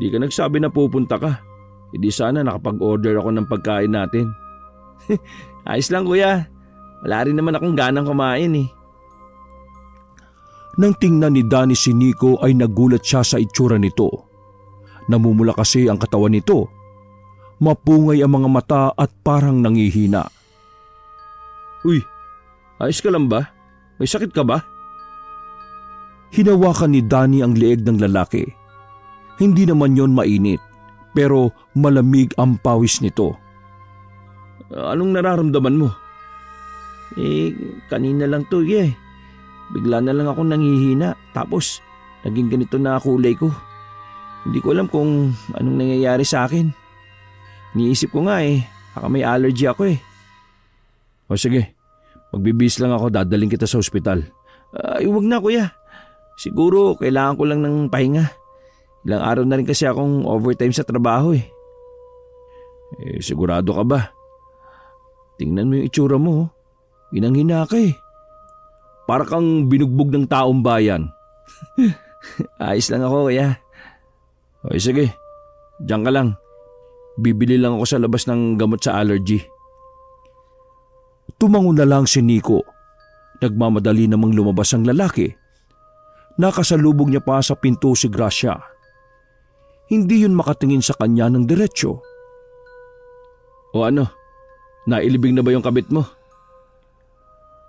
di ka nagsabi na pupunta ka. Hindi sana nakapag-order ako ng pagkain natin. Ayos lang kuya. Wala rin naman akong ganang kumain eh. Nang tingnan ni Danny si Nico ay nagulat siya sa itsura nito. Namumula kasi ang katawan nito. Mapungay ang mga mata at parang nangihina. Uy, ayos ka lang ba? May sakit ka ba? Hinawakan ni Danny ang leeg ng lalaki. Hindi naman yon mainit, pero malamig ang pawis nito. Anong nararamdaman mo? Kanina lang to Bigla na lang ako nanghihina, tapos naging ganito na kulay ko. Hindi ko alam kung anong nangyayari sa akin. Niisip ko nga baka may allergy ako O sige, magbibis lang ako, dadaling kita sa ospital. Huwag na kuya. Siguro kailangan ko lang ng pahinga. Ilang araw na rin kasi akong overtime sa trabaho Sigurado ka ba? Tingnan mo yung itsura mo. Hinang-hina ka Para kang binugbog ng taong bayan. Ayos lang ako kuya. O sige, diyan ka lang. Bibili lang ako sa labas ng gamot sa allergy. Tumango na lang si Nico. Nagmamadali namang lumabas ang lalaki. Nakasalubog niya pa sa pinto si Gracia. Hindi yun makatingin sa kanya ng diretsyo. O ano, nailibing na ba yung kabit mo?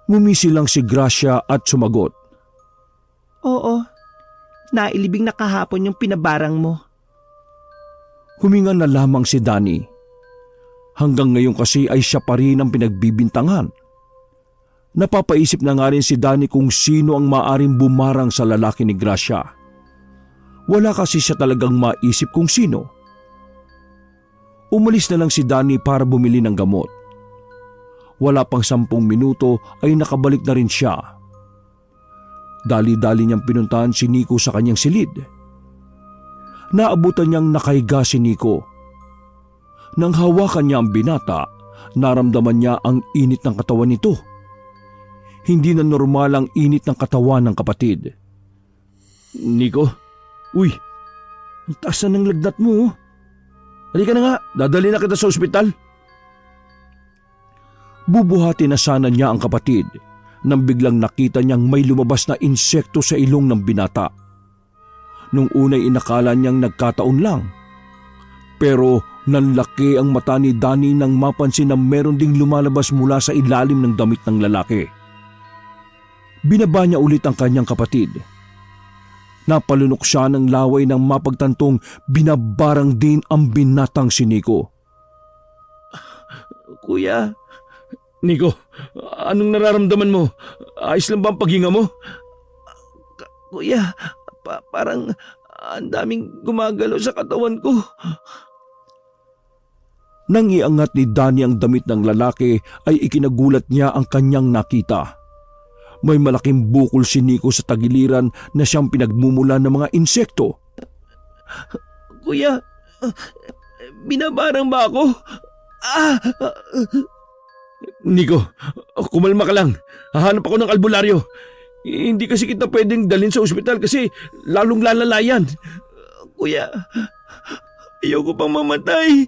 Ngumisi lang si Gracia at sumagot. Oo, nailibing na kahapon yung pinabarang mo. Huminga na lamang si Danny. Hanggang ngayon kasi ay siya pa rin ang pinagbibintangan. Napapaisip na nga rin si Danny kung sino ang maaring bumarang sa lalaki ni Gracia. Wala kasi siya talagang maisip kung sino. Umalis na lang si Danny para bumili ng gamot. Wala pang 10 minuto ay nakabalik na rin siya. Dali-dali niyang pinuntahan si Nico sa kanyang silid. Naabutan niyang nakahiga si Nico. Nang hawakan niya ang binata, naramdaman niya ang init ng katawan nito. Hindi na normal ang init ng katawan ng kapatid. Nico, uy, ang taas na ng lagnat mo. Halika na nga, dadali na kita sa ospital. Bubuhati na sana niya ang kapatid nang biglang nakita niyang may lumabas na insekto sa ilong ng binata. Nung unay inakala niyang nagkataon lang. Pero nanlaki ang mata ni Danny nang mapansin na meron ding lumalabas mula sa ilalim ng damit ng lalaki. Binaba niya ulit ang kanyang kapatid. Napalunok siya ng laway nang mapagtantong binabarang din ang binatang si Nico. Kuya. Nico, anong nararamdaman mo? Ayos lang ba ang paghinga mo? Kuya, parang Ang daming gumagalaw sa katawan ko. Nang iangat ni Danny ang damit ng lalaki ay ikinagulat niya ang kanyang nakita. May malaking bukol si Nico sa tagiliran na siyang pinagmumulan ng mga insekto. Kuya, binabarang ba ako? Nico, kumalma ka lang. Hahanap ako ng albularyo. Hindi kasi kita pwedeng dalhin sa ospital kasi lalong lalala yan. Kuya, ayoko pang mamatay.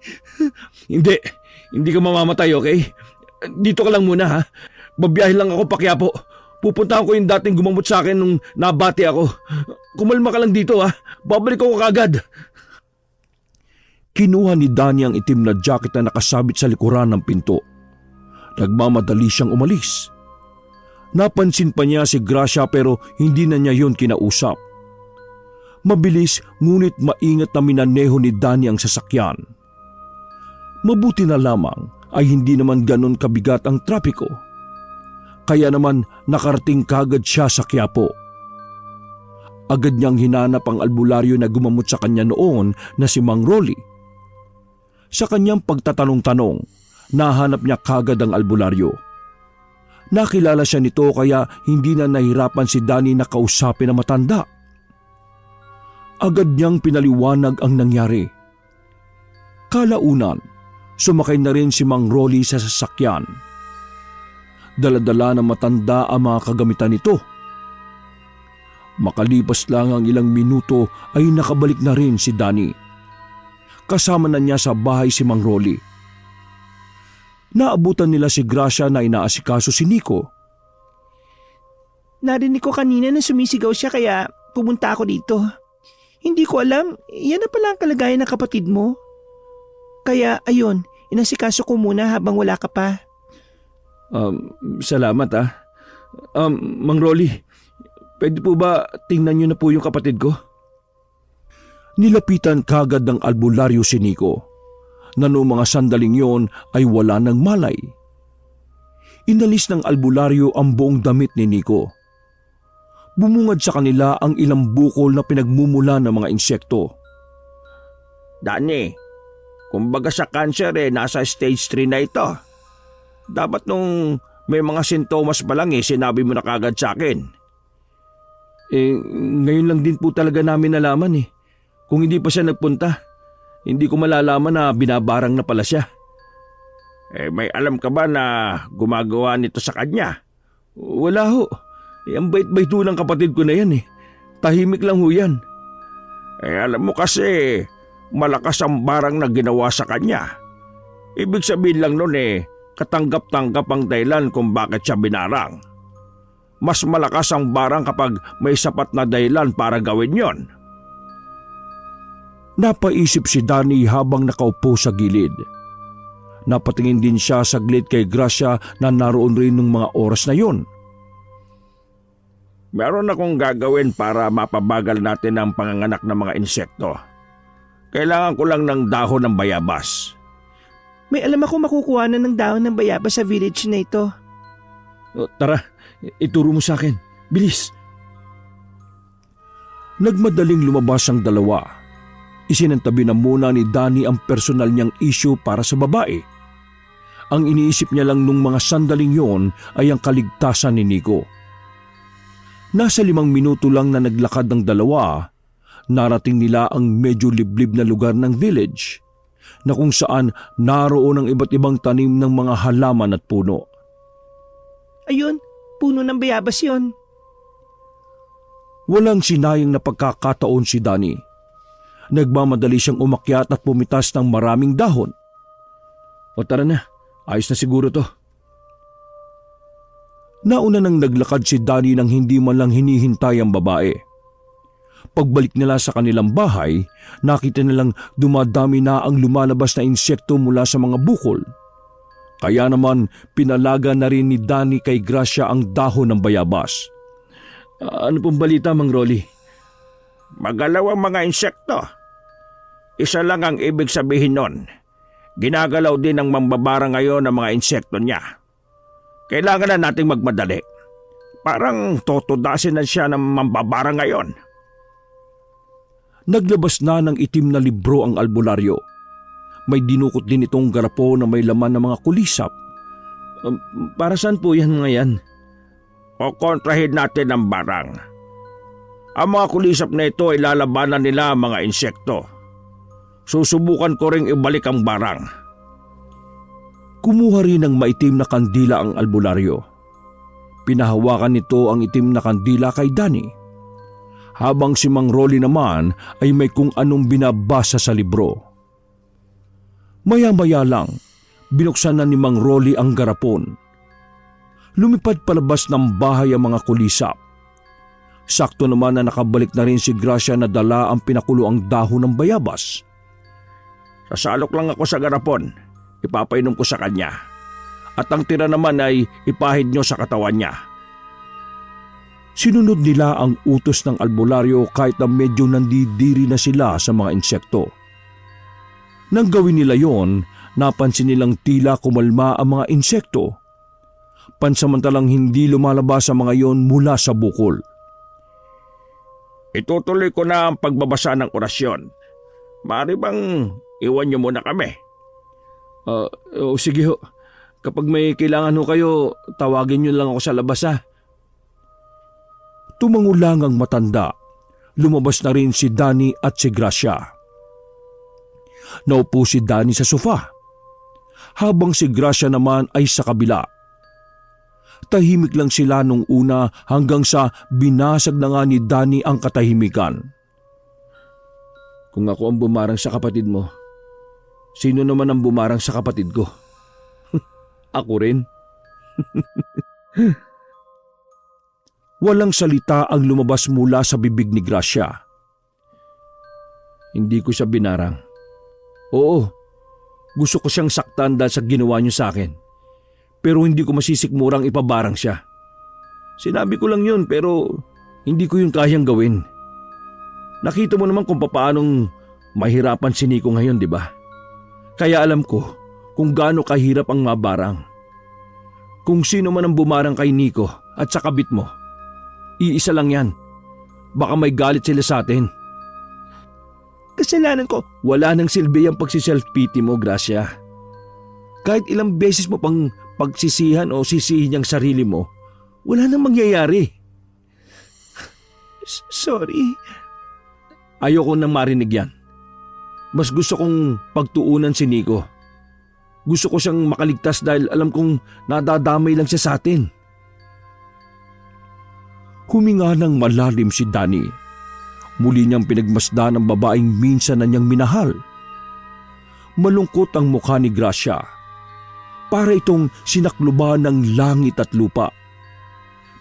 Hindi ka mamamatay, okay? Dito ka lang muna, ha? Babiyahe lang ako pa Quiapo. Pupuntahan ko yung dating gumamot sa akin nung nabati ako. Kumalma ka lang dito, ha? Babalik ako kagad. Kinuha ni Danny ang itim na jacket na nakasabit sa likuran ng pinto. Nagmamadali siyang umalis. Napansin pa niya si Gracia pero hindi na niya yon kinausap. Mabilis ngunit maingat na minaneho ni Danny ang sasakyan. Mabuti na lamang ay hindi naman ganon kabigat ang trapiko. Kaya naman nakarating kagad siya sa Quiapo. Agad niyang hinanap ang albularyo na gumamot sa kanya noon na si Mang Rolly. Sa kanyang pagtatanong-tanong, nahanap niya kagad ang albularyo. Nakilala siya nito kaya hindi na nahirapan si Danny na kausapin ang matanda. Agad niyang pinaliwanag ang nangyari. Kalaunan, sumakay na rin si Mang Rolly sa sasakyan. Daladala ng matanda ang mga kagamitan nito. Makalipas lang ang ilang minuto ay nakabalik na rin si Danny. Kasama na niya sa bahay si Mang Rolly. Naabutan nila si Gracia na inaasikaso si Nico. Narinig ko kanina na sumisigaw siya kaya pumunta ako dito. Hindi ko alam, yan na pala ang kalagayan ng kapatid mo. Kaya ayun, inasikaso ko muna habang wala ka pa. Salamat, ha. Mang Rolly, pwede po ba tingnan niyo na po yung kapatid ko? Nilapitan kagad ng albularyo si Nico, na noong mga sandaling yon ay wala ng malay. Inalis ng albularyo ang buong damit ni Nico. Bumungad sa kanila ang ilang bukol na pinagmumula ng mga insekto. Danny, kumbaga sa cancer nasa stage 3 na ito. Dapat nung may mga sintomas pa lang sinabi mo na kagad sa akin. Ngayon lang din po talaga namin nalaman. Kung hindi pa siya nagpunta, hindi ko malalaman na binabarang na pala siya. May alam ka ba na gumagawa nito sa kanya? Wala ho. Ang bait-bait ho ng kapatid ko na yan. Tahimik lang ho yan. Alam mo kasi, malakas ang barang na ginawa sa kanya. Ibig sabihin lang nun katanggap-tanggap ang dahilan kung bakit siya binarang. Mas malakas ang barang kapag may sapat na dahilan para gawin yon. Napaisip si Danny habang nakaupo sa gilid. Napatingin din siya saglit kay Gracia na naroon rin ng mga oras na yon. Meron akong gagawin para mapabagal natin ang panganganak ng mga insekto. Kailangan ko lang ng dahon ng bayabas. May alam ako makukuha na ng dahon ng bayabas sa village na ito. Tara, ituro mo sa akin. Bilis! Nagmadaling lumabas ang dalawa. Isinantabi na muna ni Danny ang personal niyang issue para sa babae. Ang iniisip niya lang nung mga sandaling yon ay ang kaligtasan ni Nico. Nasa 5 minuto lang na naglakad ng dalawa, narating nila ang medyo liblib na lugar ng village, na kung saan naroon ang iba't ibang tanim ng mga halaman at puno. Ayun, puno ng bayabas yon. Walang sinayang na pagkakataon si Danny. Nagmamadali siyang umakyat at pumitas ng maraming dahon. O tara na, ayos na siguro to. Nauna nang naglakad si Danny nang hindi man lang hinihintay ang babae. Pagbalik nila sa kanilang bahay, nakita nilang dumadami na ang lumalabas na insekto mula sa mga bukol. Kaya naman pinalaga na rin ni Danny kay Gracia ang dahon ng bayabas. Ano pong balita, Mang Rolly? Magalaw ang mga insekto. Isa lang ang ibig sabihin nun. Ginagalaw din ng mambabara ngayon ang mga insekto niya. Kailangan na nating magmadali. Parang totodasin na siya ng mambabara ngayon. Naglabas na ng itim na libro ang albularyo. May dinukot din itong garapo na may laman ng mga kulisap. Para saan po yan mga yan? O kontrahin natin ang barang. Ang mga kulisap na ito ay lalabanan nila ang mga insekto. Susubukan ko ring ibalik ang barang. Kumuha rin ng maitim na kandila ang albularyo. Pinahawakan nito ang itim na kandila kay Danny. Habang si Mang Rolly naman ay may kung anong binabasa sa libro. Maya-maya lang, binuksan na ni Mang Rolly ang garapon. Lumipad palabas ng bahay ang mga kulisap. Sakto naman na nakabalik na rin si Gracia na dala ang pinakuloang dahon ng bayabas. Sasalok lang ako sa garapon. Ipapainom ko sa kanya. At ang tira naman ay ipahid nyo sa katawan niya. Sinunod nila ang utos ng albularyo kahit na medyo nandidiri na sila sa mga insekto. Nang gawin nila yon, napansin nilang tila kumalma ang mga insekto. Pansamantalang hindi lumalabas ang mga yon mula sa bukol. Itutuloy ko na ang pagbabasa ng orasyon. Maaari bang iwan nyo muna kami? Sige ho. Kapag may kailangan ho kayo, tawagin nyo lang ako sa labas ha. Tumangulang ang matanda. Lumabas na rin si Danny at si Gracia. Naupo si Danny sa sofa, habang si Gracia naman ay sa kabila. Tahimik lang sila nung una hanggang sa binasag na nga ni Danny ang katahimikan. Kung ako ang bumarang sa kapatid mo, sino naman ang bumarang sa kapatid ko? Ako rin. Walang salita ang lumabas mula sa bibig ni Gracia. Hindi ko siya binarang. Oo, gusto ko siyang saktan dahil sa ginawa niyo sa akin. Pero hindi ko masisikmurang ipabarang siya. Sinabi ko lang yun pero hindi ko yun kayang gawin. Nakita mo naman kung paanong mahirapan si Nico ngayon, di ba? Kaya alam ko kung gaano kahirap ang mabarang. Kung sino man ang bumarang kay Nico at sa kabit mo, iisa lang yan. Baka may galit sila sa atin. Kasalanan ko. Wala nang silbi ang pagsiself-pity mo, Gracia. Kahit ilang beses mo pang pagsisihan o sisihin ang sarili mo, wala nang mangyayari. Sorry. Ayoko nang marinig yan. Mas gusto kong pagtuunan si Nico. Gusto ko siyang makaligtas dahil alam kong nadadamay lang siya sa atin. Huminga ng malalim si Danny. Muli niyang pinagmasdan ang babaeng minsan na niyang minahal. Malungkot ang mukha ni Gracia. Para itong sinakluban ng langit at lupa.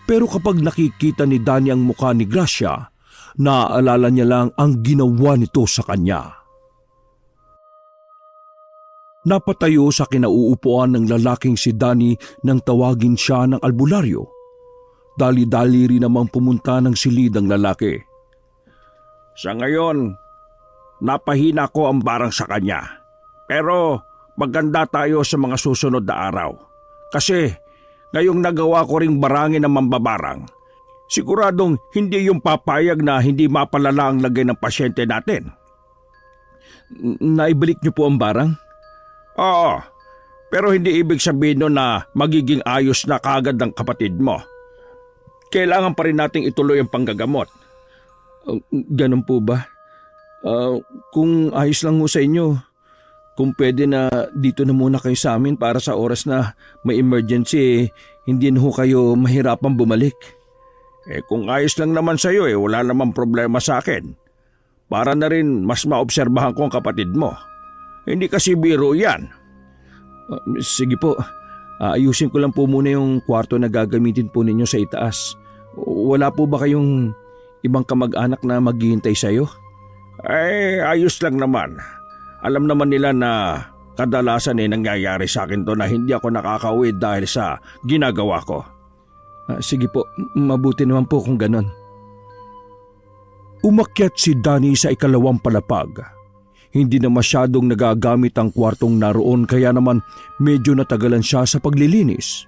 Pero kapag nakikita ni Danny ang mukha ni Gracia, naaalala niya lang ang ginawa nito sa kanya. Napatayo sa kinauupuan ng lalaking si Danny nang tawagin siya ng albularyo. Dali-dali rin namang pumunta ng silid ang lalaki. Sa ngayon, napahina ko ang barang sa kanya. Pero maganda tayo sa mga susunod na araw. Kasi ngayong nagawa ko ring barangin ng mambabarang, siguradong hindi yung papayag na hindi mapalala ang lagay ng pasyente natin. Naibalik niyo po ang barang? Oo, pero hindi ibig sabihin nun na magiging ayos na kaagad ang kapatid mo. Kailangan pa rin nating ituloy ang panggagamot. Ganun po ba? Kung ayos lang mo sa inyo, kung pwede na dito na muna kayo sa amin para sa oras na may emergency, hindi na ho kayo mahirapang bumalik. Kung ayos lang naman sa'yo wala namang problema sa akin. Para na rin mas maobserbahan ko ang kapatid mo. Hindi kasi biro yan. Sige po, ayusin ko lang po muna yung kwarto na gagamitin po ninyo sa itaas. Wala po ba kayong ibang kamag-anak na maghihintay sa'yo? Ayos lang naman. Alam naman nila na kadalasan nangyayari sa akin to na hindi ako nakakauwi dahil sa ginagawa ko. Sige po, mabuti naman po kung ganon. Umakyat si Danny sa ikalawang palapag. Hindi na masyadong nagagamit ang kwartong naroon kaya naman medyo natagalan siya sa paglilinis.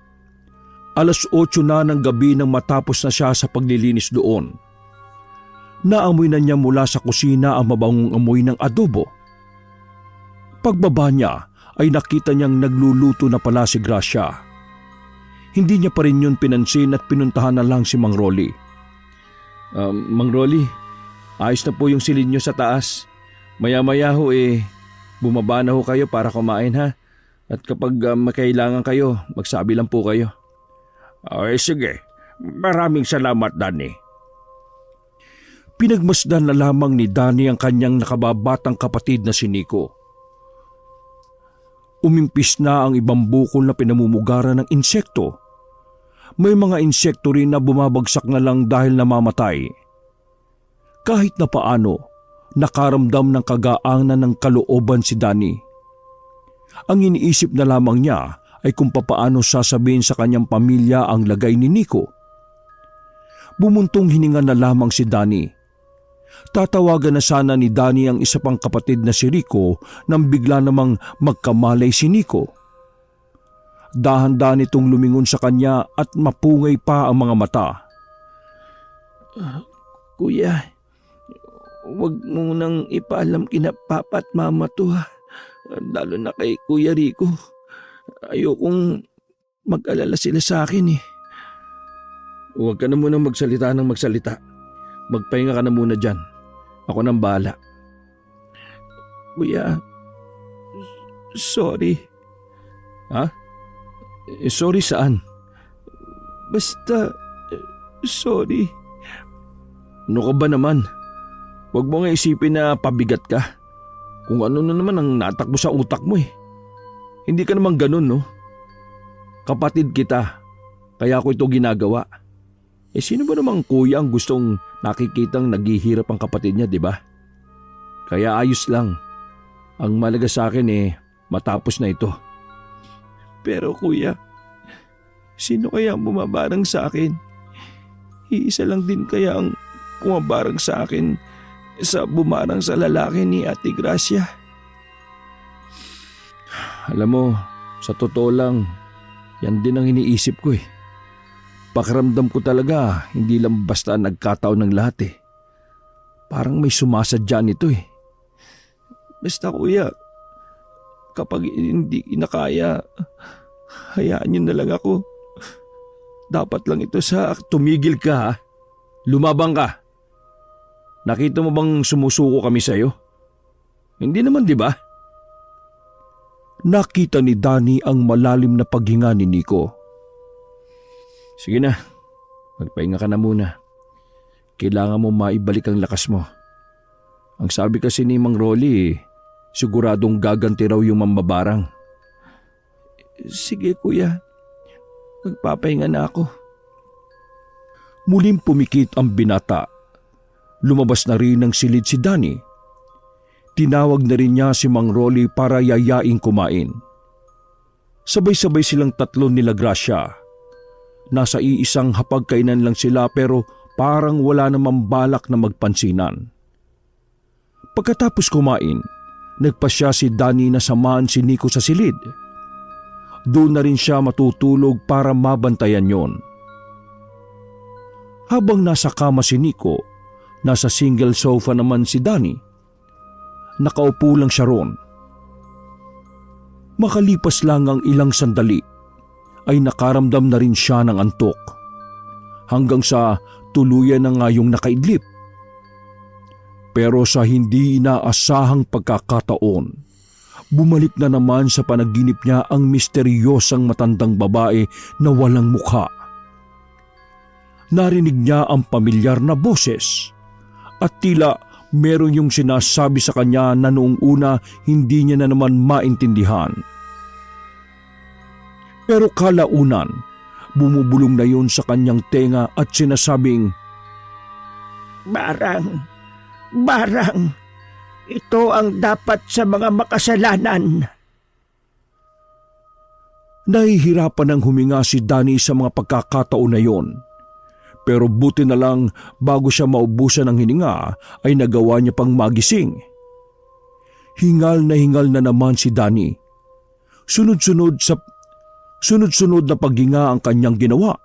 8:00 na ng gabi nang matapos na siya sa paglilinis doon. Naamoy na niya mula sa kusina ang mabangong amoy ng adobo. Pagbaba niya ay nakita niyang nagluluto na pala si Gracia. Hindi niya pa rin yun pinansin at pinuntahan na lang si Mang Rolly. Mang Rolly, ayos na po yung silid niyo sa taas. Maya-maya ho bumaba na ho kayo para kumain ha. At kapag makailangan kayo, magsabi lang po kayo. Ay sige, maraming salamat Danny. Pinagmasdan na lamang ni Danny ang kanyang nakababatang kapatid na si Nico. Umimpis na ang ibang bukol na pinamumugaran ng insekto. May mga insekto rin na bumabagsak na lang dahil namamatay. Kahit na paano, nakaramdam ng kagaanan ng kalooban si Danny. Ang iniisip na lamang niya ay kung papaano sasabihin sa kanyang pamilya ang lagay ni Nico. Bumuntong hininga na lamang si Danny. Tatawagan na sana ni Danny ang isa pang kapatid na si Rico nang bigla namang magkamalay si Nico. Dahan-dahan itong lumingon sa kanya at mapungay pa ang mga mata. Kuya, huwag mo nang ipaalam kina Papa at Mama to ha. Lalo na kay Kuya Rico. Ayokong mag-alala sila sa akin eh. Huwag ka na munang magsalita ng magsalita. Magpahinga ka na muna dyan. Ako nang bahala. Kuya, sorry. Ha? Sorry saan? Basta, sorry. Ano ka ba naman? Huwag mo nga isipin na pabigat ka. Kung ano na naman ang natakbo sa utak mo eh. Hindi ka naman ganun no? Kapatid kita, kaya ako ito ginagawa. Sino ba namang kuya ang gustong nakikitang naghihirap ang kapatid niya, di ba? Kaya ayos lang. Ang malaga sa akin matapos na ito. Pero kuya, sino kaya ang bumabarang sa akin? Iisa lang din kaya ang bumabarang sa akin sa bumarang sa lalaki ni Ate Gracia. Alam mo, sa totoo lang, yan din ang iniisip ko eh. Pakiramdam ko talaga, hindi lang basta nagkataon ng lahat eh. Parang may sumasadya nito eh. Basta kuya, kapag hindi kinakaya, hayaan niyo na lang ako. Dapat lang ito sa... Tumigil ka ha? Lumabang ka. Nakita mo bang sumusuko kami sa'yo? Hindi naman di ba? Nakita ni Danny ang malalim na paghinga ni Nico. Sige na, magpahinga ka na muna. Kailangan mo maibalik ang lakas mo. Ang sabi kasi ni Mang Rolly, siguradong gaganti raw yung mambabarang. Sige kuya, magpapahinga na ako. Muling pumikit ang binata. Lumabas na rin ng silid si Danny. Tinawag na rin niya si Mang Rolly para yayaing kumain. Sabay-sabay silang tatlo nila Gracia. Nasa iisang hapagkainan lang sila pero parang wala namang balak na magpansinan. Pagkatapos kumain, nagpasya si Danny na samahan si Nico sa silid. Doon na rin siya matutulog para mabantayan yon. Habang nasa kama si Nico, nasa single sofa naman si Danny. Nakaupo lang siya roon. Makalipas lang ang ilang sandali, ay nakaramdam na rin siya ng antok. Hanggang sa tuluyan na nga yung nakaidlip. Pero sa hindi inaasahang pagkakataon, bumalik na naman sa panaginip niya ang misteryosang matandang babae na walang mukha. Narinig niya ang pamilyar na boses at tila meron yung sinasabi sa kanya na noong una hindi niya na naman maintindihan. Pero kalaunan, bumubulong na yun sa kanyang tenga at sinasabing, Barang, ito ang dapat sa mga makasalanan. Nahihirapan ng huminga si Danny sa mga pagkakataon na yon. Pero buti na lang bago siya maubusan ng hininga ay nagawa niya pang magising. Hingal na naman si Danny. Sunod-sunod na paghinga ang kanyang ginawa.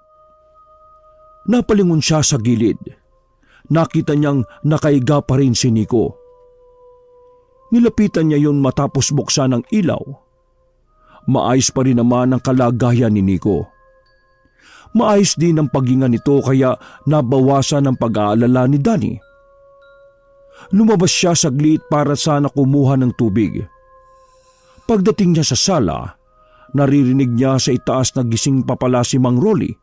Napalingon siya sa gilid. nakita niyang nakaiga pa rin si Nico. Nilapitan niya yun matapos buksan ang ilaw. Maayos pa rin naman ang kalagayan ni Nico. Maayos din ang paghinga nito kaya nabawasan ang pag-aalala ni Danny. Lumabas siya saglit para sana kumuha ng tubig. Pagdating niya sa sala, naririnig niya sa itaas na gising pa pala si Mang Rolly.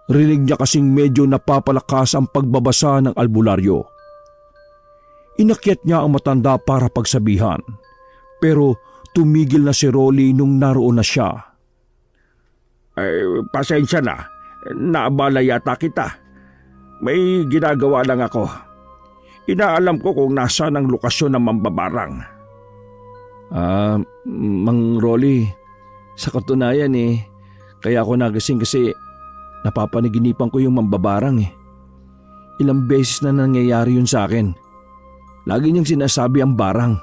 Rinig niya kasing medyo napapalakas ang pagbabasa ng albularyo. Inakyat niya ang matanda para pagsabihan, pero tumigil na si Rolly nung naroon na siya. Pasensya na. Naabala yata kita. May ginagawa lang ako. Inaalam ko kung nasaan ang lokasyon ng mambabarang. Mang Rolly, sa katunayan kaya ako nagising kasi napapanaginipan ko yung mambabarang Ilang beses na nangyayari yun sa akin. Lagi niyang sinasabi ang barang.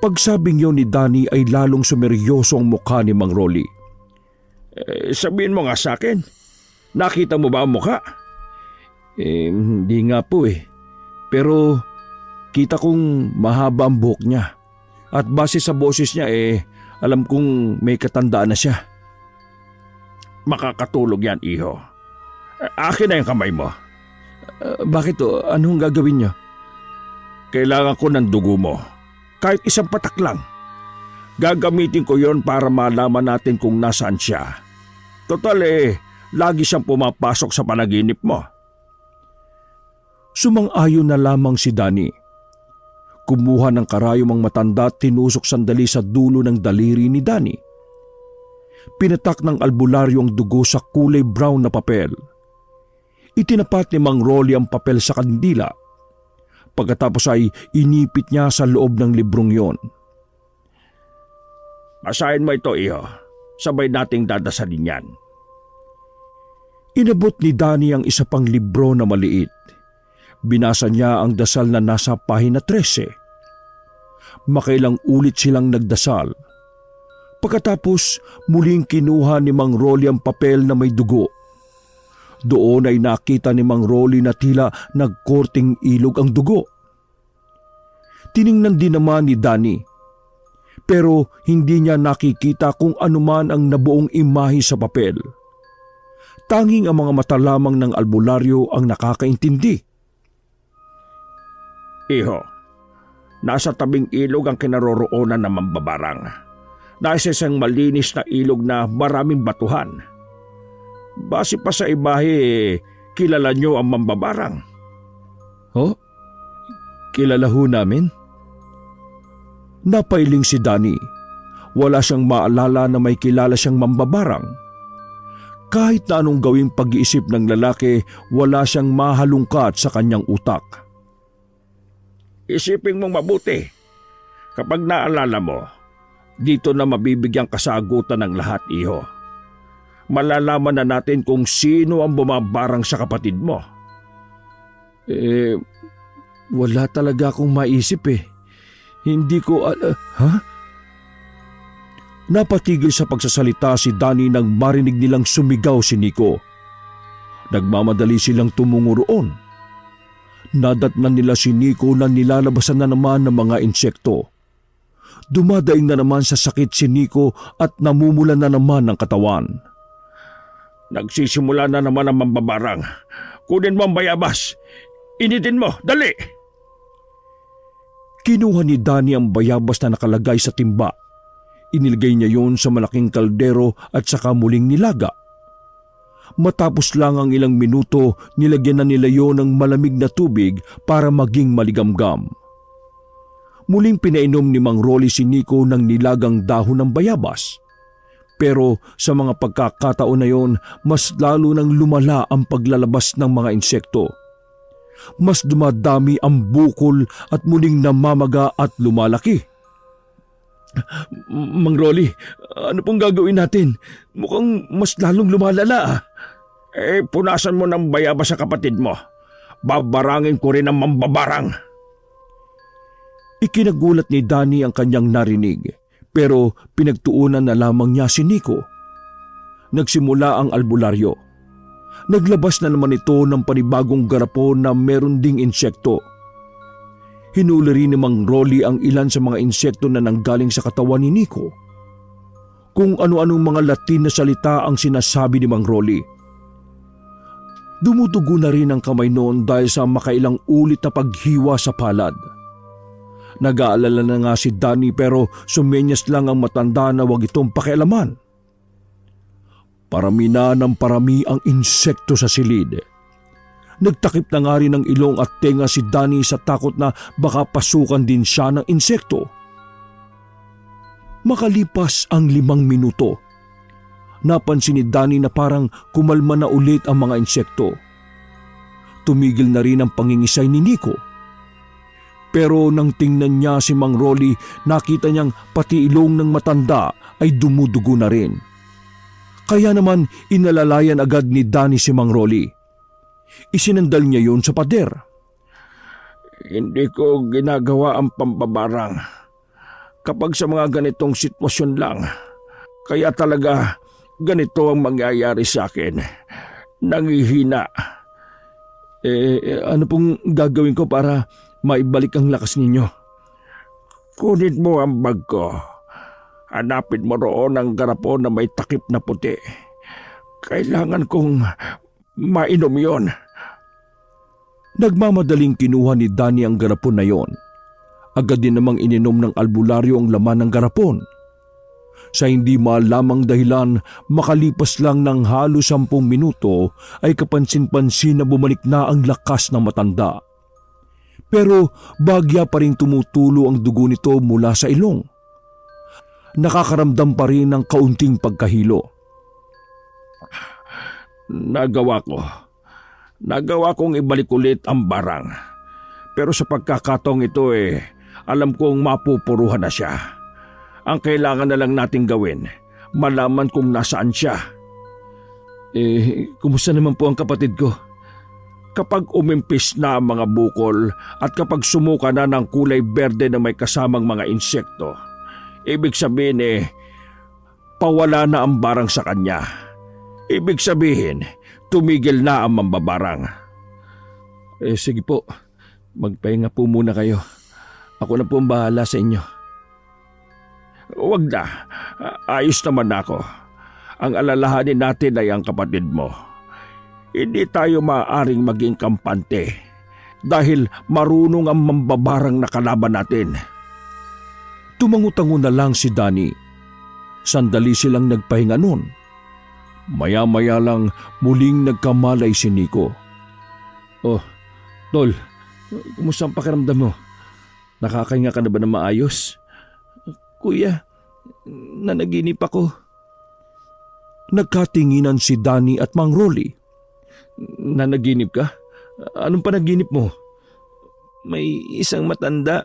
Pagsabing yun ni Danny ay lalong sumeryoso ang mukha ni Mang Rolly. Sabihin mo nga sa akin, nakita mo ba ang mukha? Hindi nga po Pero kita kong mahaba ang buhok niya. At base sa boses niya alam kong may katandaan na siya. Makakatulog yan, iho. Akin na yung kamay mo. Bakit o? Anong gagawin niyo? Kailangan ko ng dugo mo. Kahit isang patak lang. Gagamitin ko yon para malaman natin kung nasaan siya. Total lagi siyang pumapasok sa panaginip mo. Sumang-ayon na lamang si Danny. Kumuha ng karayom ang matanda at tinusok sandali sa dulo ng daliri ni Danny. Pinatak ng albularyo ang dugo sa kulay brown na papel. Itinapat ni Mang Rolly ang papel sa kandila. Pagkatapos ay inipit niya sa loob ng librong yon. Basahin mo ito, iho. Sabay nating dadasalin yan. Inabot ni Danny ang isa pang libro na maliit. Binasa niya ang dasal na nasa pahina 13. Makailang ulit silang nagdasal. Pagkatapos muling kinuha ni Mang Rolly ang papel na may dugo. Doon ay nakita ni Mang Rolly na tila nagkorting ilog ang dugo. Tiningnan din naman ni Danny. Pero hindi niya nakikita kung anuman ang nabuong imahe sa papel. Tanging ang mga mata lamang ng albularyo ang nakakaintindi. Iho, nasa tabing ilog ang kinaroroonan ng mambabarang. Nasa isang malinis na ilog na maraming batuhan. Base pa sa imahe, kilala niyo ang mambabarang. Oh? Kilala ho namin? Napailing si Danny. Wala siyang maalala na may kilala siyang mambabarang. Kahit na anong gawing pag-iisip ng lalaki, wala siyang mahalungkat sa kanyang utak. Isipin mong mabuti. Kapag naalala mo, dito na mabibigyang kasagutan ng lahat, iho. Malalaman na natin kung sino ang bumabarang sa kapatid mo. Wala talaga akong maisip Hindi ko ha? Napatigil sa pagsasalita si Danny nang marinig nilang sumigaw si Nico. Nagmamadali silang tumungo roon. Nadatnan nila si Nico na nilalabasan na naman ng mga insekto. Dumadaing na naman sa sakit si Nico at namumulan na naman ng katawan. Nagsisimula na naman ang mambabarang. Kunin mo ang bayabas. Initin mo, dali! Kinuha ni Danny ang bayabas na nakalagay sa timba. Inilagay niya yon sa malaking kaldero at saka muling nilaga. Matapos lang ang ilang minuto, nilagyan na nila yon ng malamig na tubig para maging maligamgam. Muling pinainom ni Mang Rolly si Nico ng nilagang dahon ng bayabas. Pero sa mga pagkakataon na yon, mas lalo nang lumala ang paglalabas ng mga insekto. Mas dumadami ang bukol at muling namamaga at lumalaki. Mang Rolly, ano pong gagawin natin? Mukhang mas lalong lumalala. Punasan mo ng bayabas sa kapatid mo. Babarangin ko rin ang mambabarang. Ikinagulat ni Danny ang kanyang narinig, pero pinagtuunan na lamang niya si Nico. Nagsimula ang albularyo. Naglabas na naman ito ng panibagong garapon na meron ding insekto. Hinuli rin ni Mang Rolly ang ilan sa mga insekto na nanggaling sa katawan ni Nico. Kung ano-anong mga Latin na salita ang sinasabi ni Mang Rolly. Dumudugo na rin ang kamay noon dahil sa makailang ulit na paghiwa sa palad. Nag-aalala na nga si Danny pero sumenyas lang ang matanda na wag itong pakialaman. Parami na ng parami ang insekto sa silid. Nagtakip na nga rin ng ilong at tenga si Danny sa takot na baka pasukan din siya ng insekto. Makalipas ang 5 minuto, napansin ni Danny na parang kumalma na ulit ang mga insekto. Tumigil na rin ang pangingisay ni Nico. Pero nang tingnan niya si Mang Rolly, nakita niyang pati ilong ng matanda ay dumudugo na rin. Kaya naman inalalayan agad ni Danny si Mang Rolly. Isinandal niya yun sa pader. Hindi ko ginagawa ang pambabarang kapag sa mga ganitong sitwasyon lang. Kaya talaga ganito ang mangyayari sa akin. Nangihina. Ano pong gagawin ko para maibalik ang lakas ninyo? Kunin mo ang bag ko. Hanapin mo roon ang garapon na may takip na puti. Kailangan kong mainom yon. Nagmamadaling kinuha ni Danny ang garapon na yon. Agad din namang ininom ng albularyo ang laman ng garapon. Sa hindi malamang dahilan, makalipas lang ng halos 10 minuto ay kapansin-pansin na bumalik na ang lakas ng matanda. Pero bagya pa rin tumutulo ang dugo nito mula sa ilong. Nakakaramdam pa rin ng kaunting pagkahilo. Nagawa kong ibalik ulit ang barang. Pero sa pagkakataong ito alam kong mapupuruhan na siya. Ang kailangan na lang nating gawin, malaman kung nasaan siya. Kumusta naman po ang kapatid ko? Kapag umimpis na ang mga bukol at kapag sumuka na ng kulay berde na may kasamang mga insekto, ibig sabihin pawala na ang barang sa kanya. Ibig sabihin, tumigil na ang mambabarang. Sige po, magpahinga po muna kayo. Ako na po ang bahala sa inyo. Huwag na, ayos naman ako. Ang alalahanin natin ay ang kapatid mo. Hindi tayo maaaring maging kampante dahil marunong ang mambabarang na kalaban natin. Tumangutango na lang si Danny. Sandali silang nagpahinga noon. Maya-maya lang muling nagkamalay si Nico. Oh, Tol, kumusta ang pakiramdam mo? Nakakahinga ka na ba na maayos? Kuya, nanaginip ako. Nagkatinginan si Danny at Mang Rolly. Nanaginip ka? Anong panaginip mo? May isang matanda.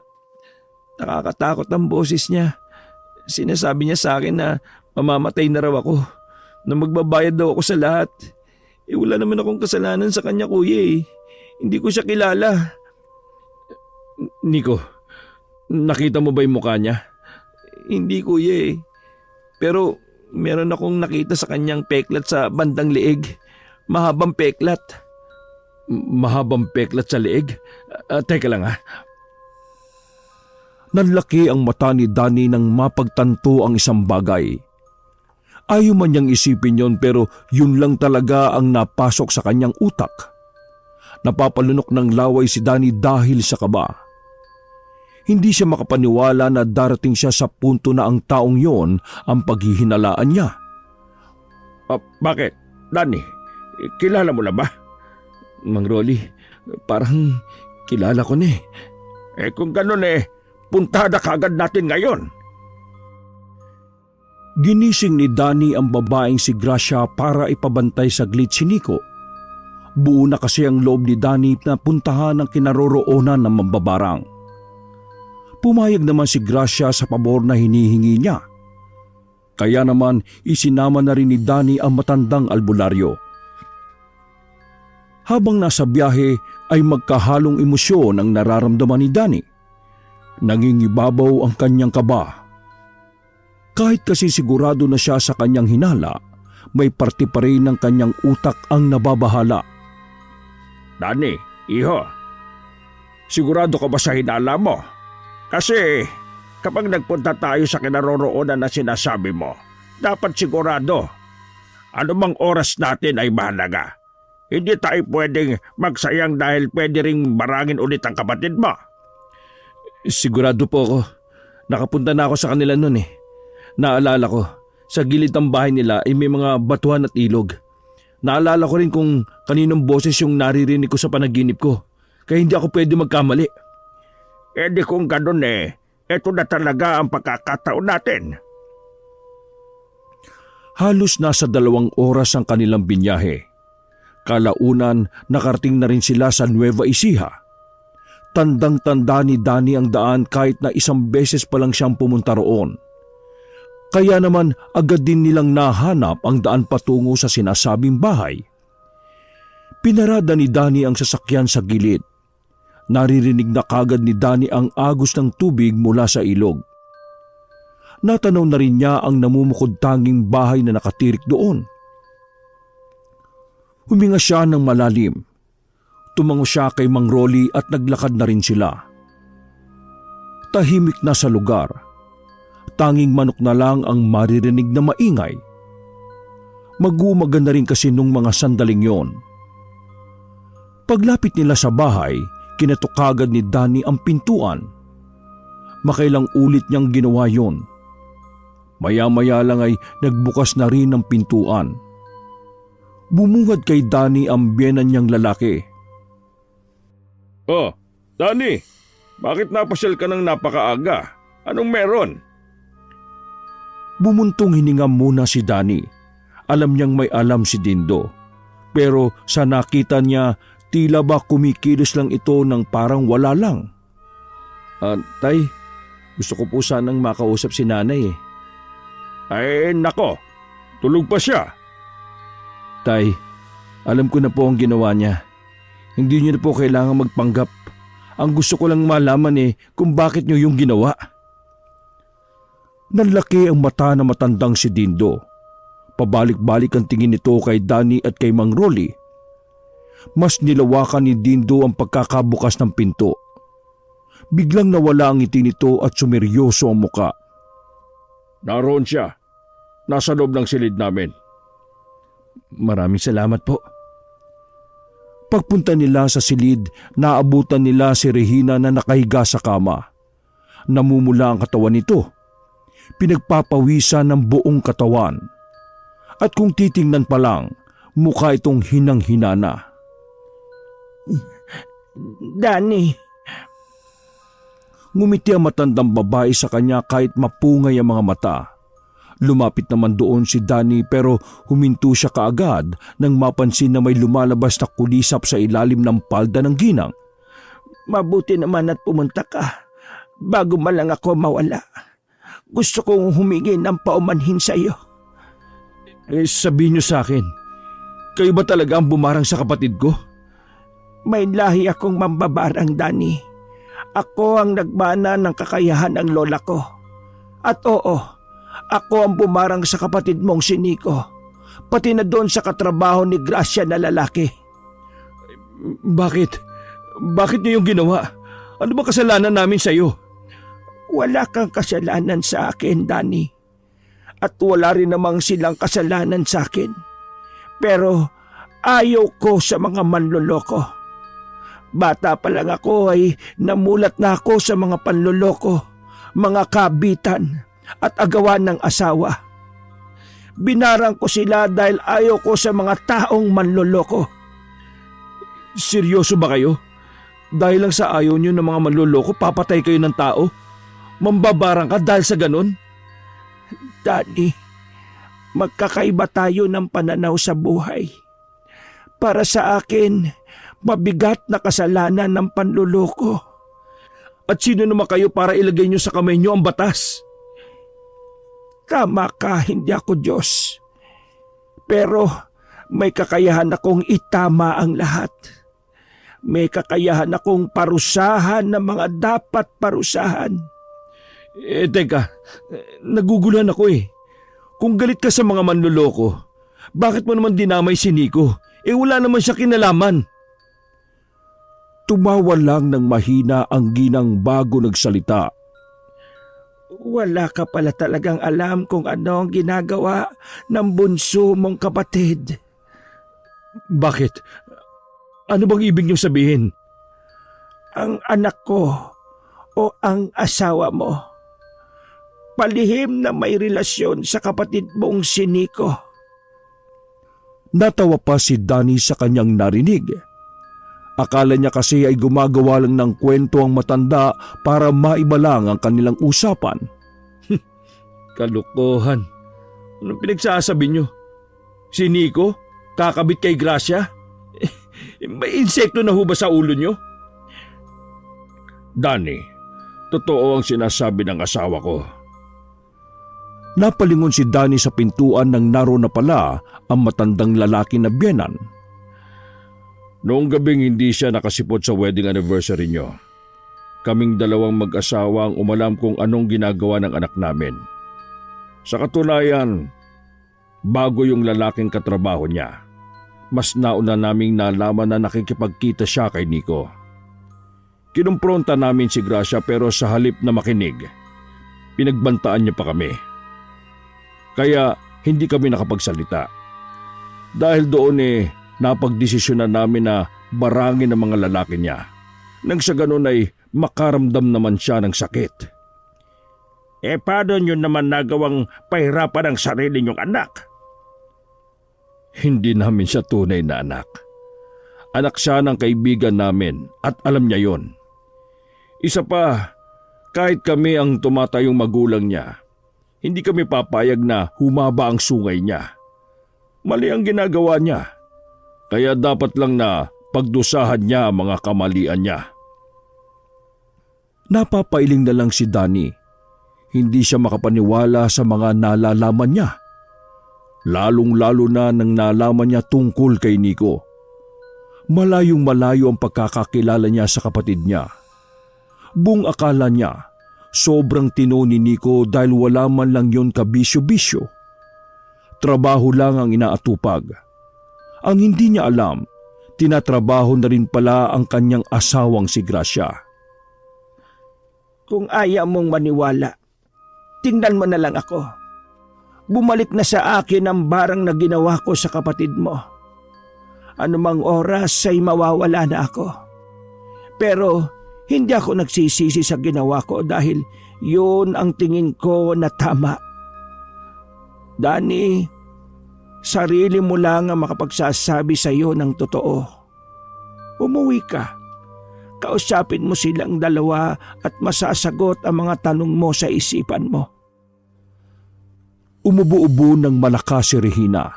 Nakakatakot ang boses niya. Sinasabi niya sa akin na mamamatay na raw ako. Na magbabayad daw ako sa lahat. Wala naman akong kasalanan sa kanya, kuya. Hindi ko siya kilala. Nico, nakita mo ba yung mukha niya? Hindi, kuya. Pero meron akong nakita sa kanyang peklat sa bandang leeg. Mahabang peklat. Mahabang peklat sa leeg? Teka lang ha. Nanlaki ang mata ni Danny nang mapagtanto ang isang bagay. Ayaw man niyang isipin yon pero yun lang talaga ang napasok sa kanyang utak. Napapalunok ng laway si Danny dahil sa kaba. Hindi siya makapaniwala na darating siya sa punto na ang taong yon ang paghihinalaan niya. Bakit, Danny? Kilala mo na ba? Mang Rolly, parang kilala ko na Kung ganun puntada kagad natin ngayon. Ginising ni Danny ang babaeng si Gracia para ipabantay saglit si Nico. Buo na kasi ang loob ni Danny na puntahan ang kinaroroonan ng mambabarang. Pumayag naman si Gracia sa pabor na hinihingi niya. Kaya naman isinama na rin ni Danny ang matandang albularyo. Habang nasa biyahe ay magkahalong emosyon ang nararamdaman ni Danny. Nangingibabaw ang kanyang kaba. Kahit kasi sigurado na siya sa kanyang hinala, may parte pa rin ng kanyang utak ang nababahala. Dani, iho, sigurado ka ba sa hinala mo? Kasi kapag nagpunta tayo sa kinaroroonan na sinasabi mo, dapat sigurado. Anumang oras natin ay mahalaga. Hindi tayo pwedeng magsayang dahil pwede ring marangin ulit ang kapatid mo. Sigurado po ako. Nakapunta na ako sa kanila noon eh. Naalala ko, sa gilid ng bahay nila ay may mga batuhan at ilog. Naalala ko rin kung kaninong boses yung naririnig ko sa panaginip ko. Kaya hindi ako pwede magkamali. Eh di kung ganun eto na talaga ang pagkakataon natin. Halos nasa 2 oras ang kanilang binyahe. Kalaunan nakarating na rin sila sa Nueva Ecija. Tandang-tanda ni Danny ang daan kahit na 1 beses pa lang siyang pumunta roon. Kaya naman agad din nilang nahanap ang daan patungo sa sinasabing bahay. Pinarada ni Danny ang sasakyan sa gilid. Naririnig na kagad ni Danny ang agos ng tubig mula sa ilog. Natanaw na rin niya ang namumukod-tanging bahay na nakatirik doon. Huminga siya ng malalim. Tumango siya kay Mang Rolly at naglakad na rin sila. Tahimik na sa lugar. Tanging manok na lang ang maririnig na maingay. Mag-uumaga na rin kasi nung mga sandaling yon. Paglapit nila sa bahay, kinatok agad ni Danny ang pintuan. Makailang ulit niyang ginawa yon. Maya-maya lang ay nagbukas na rin ang pintuan. Bumungad kay Danny ang biyenan niyang lalaki. Oh, Danny, bakit napasyal ka ng napakaaga? Anong meron? Bumuntong hininga muna si Danny. Alam niyang may alam si Dindo. Pero sa nakita niya, tila ba kumikilos lang ito ng parang wala lang. Tay, gusto ko po sanang makausap si nanay eh. Ay nako, tulog pa siya. Tay, alam ko na po ang ginawa niya. Hindi niyo na po kailangan magpanggap. Ang gusto ko lang malaman kung bakit niyo yung ginawa. Nanlaki ang mata na matandang si Dindo. Pabalik-balik ang tingin nito kay Danny at kay Mang Rolly. Mas nilawakan ni Dindo ang pagkakabukas ng pinto. Biglang nawala ang ngiti nito at sumeryoso ang muka. Naroon siya. Nasa loob ng silid namin. Maraming salamat po. Pagpunta nila sa silid, naabutan nila si Regina na nakahiga sa kama. Namumula ang katawan nito. Pinagpapawisan ng buong katawan. At kung titingnan pa lang, mukha itong hinang-hina na. Danny. Ngumiti ang matandang babae sa kanya kahit mapungay ang mga mata. Lumapit naman doon si Danny pero huminto siya kaagad nang mapansin na may lumalabas na kulisap sa ilalim ng palda ng ginang. Mabuti naman at pumunta ka bago man lang ako mawala. Gusto kong humingi ng paumanhin sa iyo. Sabihin niyo sa akin, kayo ba talaga ang bumarang sa kapatid ko? May lahi akong mambabarang, Danny. Ako ang nagmana ng kakayahan ng lola ko. At oo, ako ang bumarang sa kapatid mong si Nico. Pati na doon sa katrabaho ni Gracia na lalaki. Bakit? Bakit niyo yung ginawa? Ano ba kasalanan namin sa iyo? Wala kang kasalanan sa akin, Danny. At wala rin namang silang kasalanan sa akin. Pero ayaw ko sa mga manloloko. Bata pa lang ako ay namulat na ako sa mga panloloko, mga kabitan at agawan ng asawa. Binarang ko sila dahil ayaw ko sa mga taong manloloko. Seryoso ba kayo? Dahil lang sa ayaw nyo ng mga manloloko, papatay kayo ng tao? Mambabarang ka dahil sa ganun? Danny, magkakaiba tayo ng pananaw sa buhay. Para sa akin, mabigat na kasalanan ng panluloko. At sino naman kayo para ilagay nyo sa kamay nyo ang batas? Tama ka, hindi ako Diyos. Pero may kakayahan akong itama ang lahat. May kakayahan akong parusahan ng mga dapat parusahan. Teka, naguguluhan ako eh. Kung galit ka sa mga manloloko, Bakit mo naman dinamay si Nico? Wala naman siya kinalaman. Tumawa lang ng mahina ang ginang bago nagsalita. Wala ka pala talagang alam kung ano ang ginagawa ng bunso mong kapatid. Bakit? Ano bang ibig niyong sabihin? Ang anak ko o ang asawa mo, palihim na may relasyon sa kapatid mong si Nico. Natawa pa si Danny sa kanyang narinig. Akala niya kasi ay gumagawa lang ng kwento ang matanda para maibalang ang kanilang usapan. Kalokohan. Anong pinagsasabi niyo? Si Nico? Kakabit kay Gracia? May insekto na ho ba sa ulo niyo? Danny, totoo ang sinasabi ng asawa ko. Napalingon si Danny sa pintuan nang naroon na pala ang matandang lalaki na biyenan. Noong gabing hindi siya nakasipot sa wedding anniversary niyo. Kaming dalawang mag-asawa ang umalam kung anong ginagawa ng anak namin. Sa katunayan, bago yung lalaking katrabaho niya, mas nauna naming nalaman na nakikipagkita siya kay Nico. Kinumpronta namin si Gracia pero sa halip na makinig, pinagbantaan niya pa kami. Kaya hindi kami nakapagsalita. Dahil doon napagdesisyonan namin na barangin ang mga lalaki niya. Nang sa ganun ay makaramdam naman siya ng sakit. Paano nyo naman nagawang pahirapan ang sarili niyong anak? Hindi namin siya tunay na anak. Anak siya ng kaibigan namin at alam niya yon. Isa pa, kahit kami ang tumatayong magulang niya, hindi kami papayag na humaba ang sungay niya. Mali ang ginagawa niya. Kaya dapat lang na pagdusahan niya ang mga kamalian niya. Napapailing na lang si Danny. Hindi siya makapaniwala sa mga nalalaman niya. Lalong-lalo na nang nalaman niya tungkol kay Nico. Malayong malayo ang pagkakakilala niya sa kapatid niya. Buong akala niya, sobrang tino ni Nico dahil wala man lang yon kabisyo-bisyo. Trabaho lang ang inaatupag. Ang hindi niya alam, tinatrabaho na rin pala ang kanyang asawang si Gracia. Kung ayaw mong maniwala, tingnan mo na lang ako. Bumalik na sa akin ang barang na ginawa ko sa kapatid mo. Anumang oras ay mawawala na ako. Pero hindi ako nagsisisi sa ginawa ko dahil yun ang tingin ko na tama. Danny, sarili mo lang ang makapagsasabi sa iyo ng totoo. Umuwi ka. Kausapin mo silang dalawa at masasagot ang mga tanong mo sa isipan mo. Umubo-ubo ng malakas si Regina.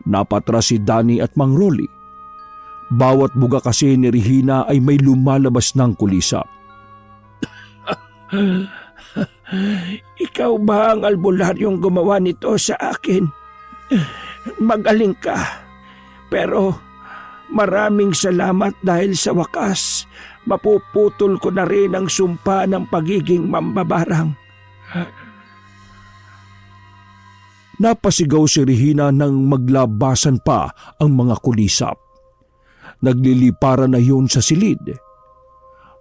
Napatras si Danny at Mang Rolly. Bawat buga kasi ni Regina ay may lumalabas ng kulisap. Ikaw ba ang albularyong gumawa nito sa akin? Magaling ka. Pero maraming salamat dahil sa wakas mapuputol ko na rin ang sumpa ng pagiging mambabarang. Napasigaw si Regina nang maglabasan pa ang mga kulisap. Nagliliparan na yun sa silid.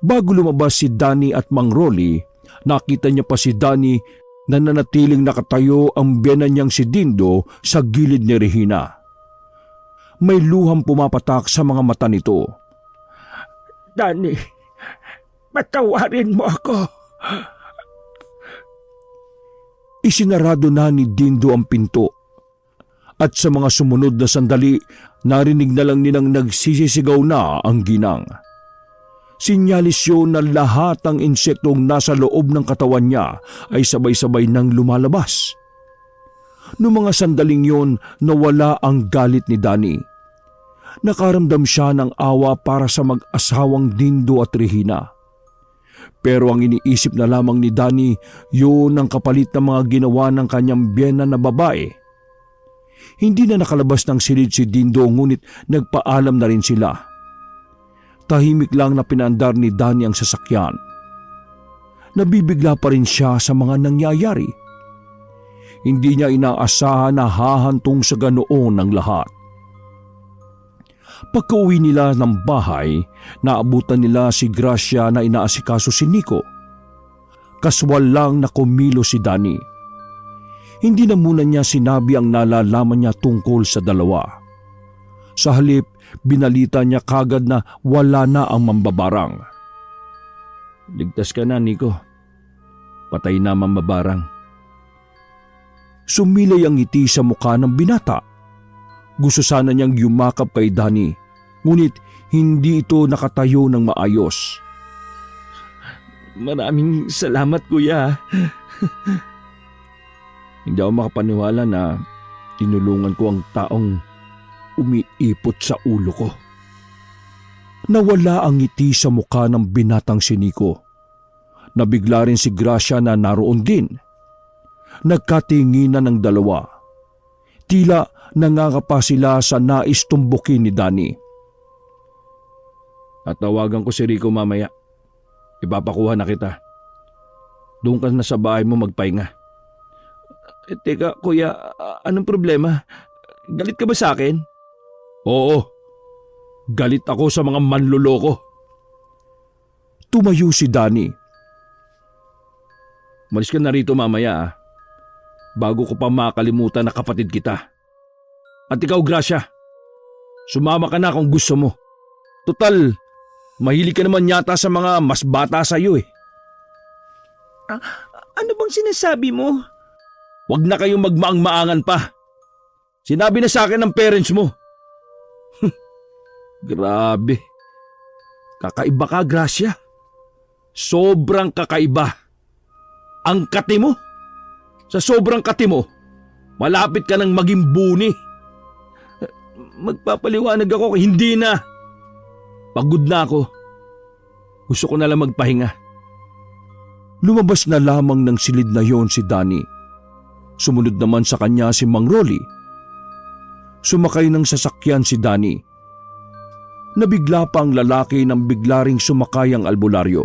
Bago lumabas si Danny at Mang Rolly, nakita niya pa si Danny na nanatiling nakatayo ang biyenan niyang si Dindo sa gilid ni Regina. May luhang pumapatak sa mga mata nito. Danny, patawarin mo ako. Isinarado na ni Dindo ang pinto. At sa mga sumunod na sandali, narinig na lang nilang nagsisisigaw na ang ginang. Sinyalis yun na lahat ng insektong nasa loob ng katawan niya ay sabay-sabay nang lumalabas. Noong mga sandaling yun, nawala ang galit ni Danny. Nakaramdam siya ng awa para sa mag-asawang Dindo at Regina. Pero ang iniisip na lamang ni Danny, yun ang kapalit ng mga ginawa ng kanyang biyena na babae. Hindi na nakalabas ng silid si Dindo ngunit nagpaalam na rin sila. Tahimik lang na pinaandar ni Danny ang sasakyan. Nabibigla pa rin siya sa mga nangyayari. Hindi niya inaasahan na hahantong sa ganoon ang lahat. Pagka-uwi nila ng bahay, naabutan nila si Gracia na inaasikaso si Nico. Kaswal lang na kumilo si Danny. Hindi na muna niya sinabi ang nalalaman niya tungkol sa dalawa. Sa halip, binalita niya kagad na wala na ang mambabarang. Ligtas ka na, Nico. Patay na mambabarang. Sumilay ang ngiti sa mukha ng binata. Gusto sana niyang yumakap kay Danny, ngunit hindi ito nakatayo ng maayos. Maraming salamat, kuya. Hindi ako makapaniwala na tinulungan ko ang taong umiipot sa ulo ko. Nawala ang ngiti sa mukha ng binatang si Nico. Nabigla rin si Gracia na naroon din. Nagkatinginan ng dalawa. Tila nangangapa sila sa nais tumbukin ni Danny. At tawagan ko si Rico mamaya. Ipapakuha na kita. Doon ka na sa bahay mo magpahinga. Teka, kuya, anong problema? Galit ka ba sa akin? Oo, galit ako sa mga manluloko. Tumayo si Danny. Malis ka na rito mamaya, bago ko pa makalimutan na kapatid kita. At ikaw, Gracia, sumama ka na kung gusto mo. Total, mahilig ka naman yata sa mga mas bata sa iyo eh. Ano bang sinasabi mo? Huwag na kayong magmaang-maangan pa. Sinabi na sa akin ng parents mo. Grabe. Kakaiba ka, Gracia. Sobrang kakaiba. Ang kati mo. Sa sobrang kati mo, malapit ka nang maging buni. Magpapaliwanag ako, hindi na. Pagod na ako. Gusto ko na lang magpahinga. Lumabas na lamang ng silid na yon si Danny. Sumunod naman sa kanya si Mang Rolly. Sumakay ng sasakyan si Danny. Nabigla pa ang lalaki nang bigla ring sumakay ang albularyo.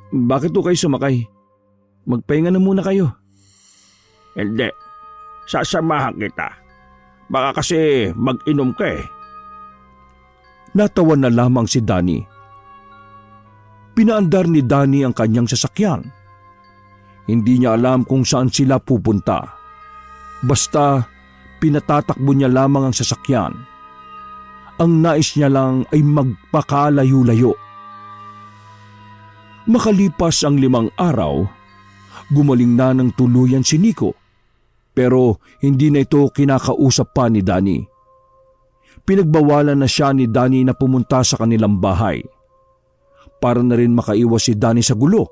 Bakit to kayo sumakay? Magpahinga na muna kayo. Hindi. Sasamahan kita. Baka kasi mag-inom ka eh. Natawa na lamang si Danny. Pinaandar ni Danny ang kanyang sasakyan. Hindi niya alam kung saan sila pupunta. Basta pinatatakbo niya lamang ang sasakyan. Ang nais niya lang ay magpakalayo-layo. Makalipas ang 5 araw, gumaling na ng tuluyan si Nico. Pero hindi na ito kinakausap pa ni Danny. Pinagbawalan na siya ni Danny na pumunta sa kanilang bahay. Para na rin makaiwas si Danny sa gulo.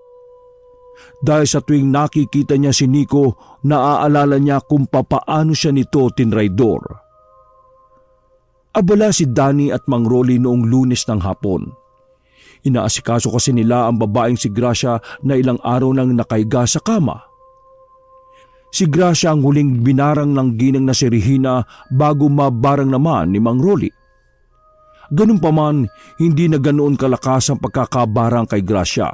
Dahil sa tuwing nakikita niya si Nico, naaalala niya kung papaano siya nito tinraidor. Abala si Danny at Mang Rolly noong Lunes ng hapon. Inaasikaso kasi nila ang babaeng si Gracia na ilang araw nang nakaiga sa kama. Si Gracia ang huling binarang ng ginang na si Regina bago mabarang naman ni Mang Rolly. Ganun pa man, hindi na ganoon kalakas ang pagkakabarang kay Gracia.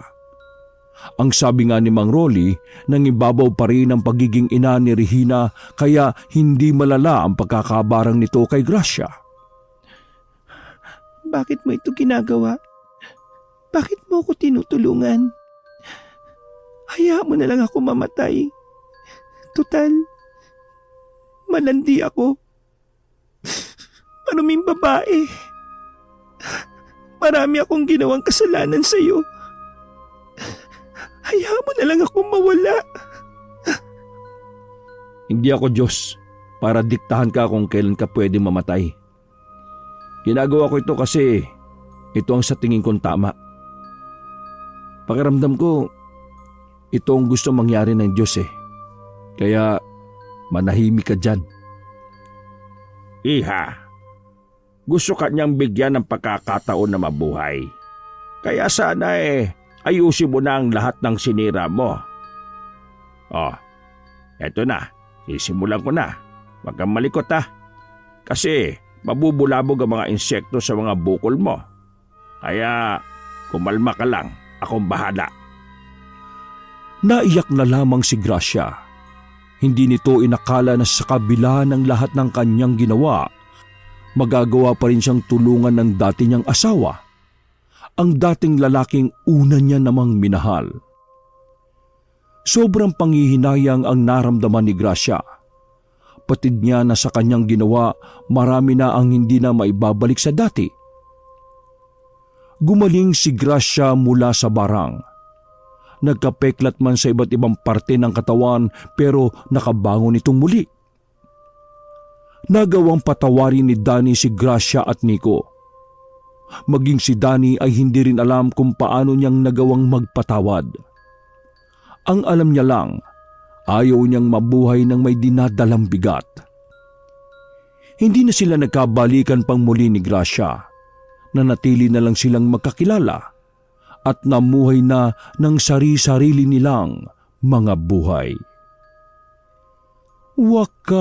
Ang sabi nga ni Mang Rolly, nangibabaw pa rin ang pagiging ina ni Regina kaya hindi malala ang pagkakabarang nito kay Gracia. Bakit mo ito ginagawa? Bakit mo ako tinutulungan? Hayaan mo na lang ako mamatay. Tutal, malandi ako. Maruming babae. Marami akong ginawang kasalanan sa iyo. Hayaan mo na lang ako mawala. Hindi ako Diyos para diktahan ka kung kailan ka pwedeng mamatay. Ginagawa ko ito kasi ito ang sa tingin kong tama. Pakiramdam ko, ito ang gusto mangyari ng Diyos eh. Kaya manahimik ka dyan. Iha, gusto ka niyang bigyan ng pagkakataon na mabuhay. Kaya sana ayusin mo na ang lahat ng sinira mo. Oh, eto na. Sisimulan ko na. Huwag kang malikot ha. Kasi mabubulabog ang mga insekto sa mga bukol mo. Kaya kumalma ka lang. Akong bahala. Naiyak na lamang si Gracia. Hindi nito inakala na sa kabila ng lahat ng kanyang ginawa, magagawa pa rin siyang tulungan ng dati niyang asawa, ang dating lalaking una niya namang minahal. Sobrang panghihinayang ang naramdaman ni Gracia. Patid niya na sa kanyang ginawa, marami na ang hindi na maibabalik sa dati. Gumaling si Gracia mula sa barang. Nagkapeklat man sa iba't ibang parte ng katawan pero nakabangon itong muli. Nagawang patawarin ni Danny si Gracia at Nico. Maging si Danny ay hindi rin alam kung paano niyang nagawang magpatawad. Ang alam niya lang, ayaw niyang mabuhay ng may dinadalang bigat. Hindi na sila nagkabalikan pang muli ni Gracia. Nanatili na lang silang magkakilala at namuhay na ng sari-sarili nilang mga buhay. Wakas!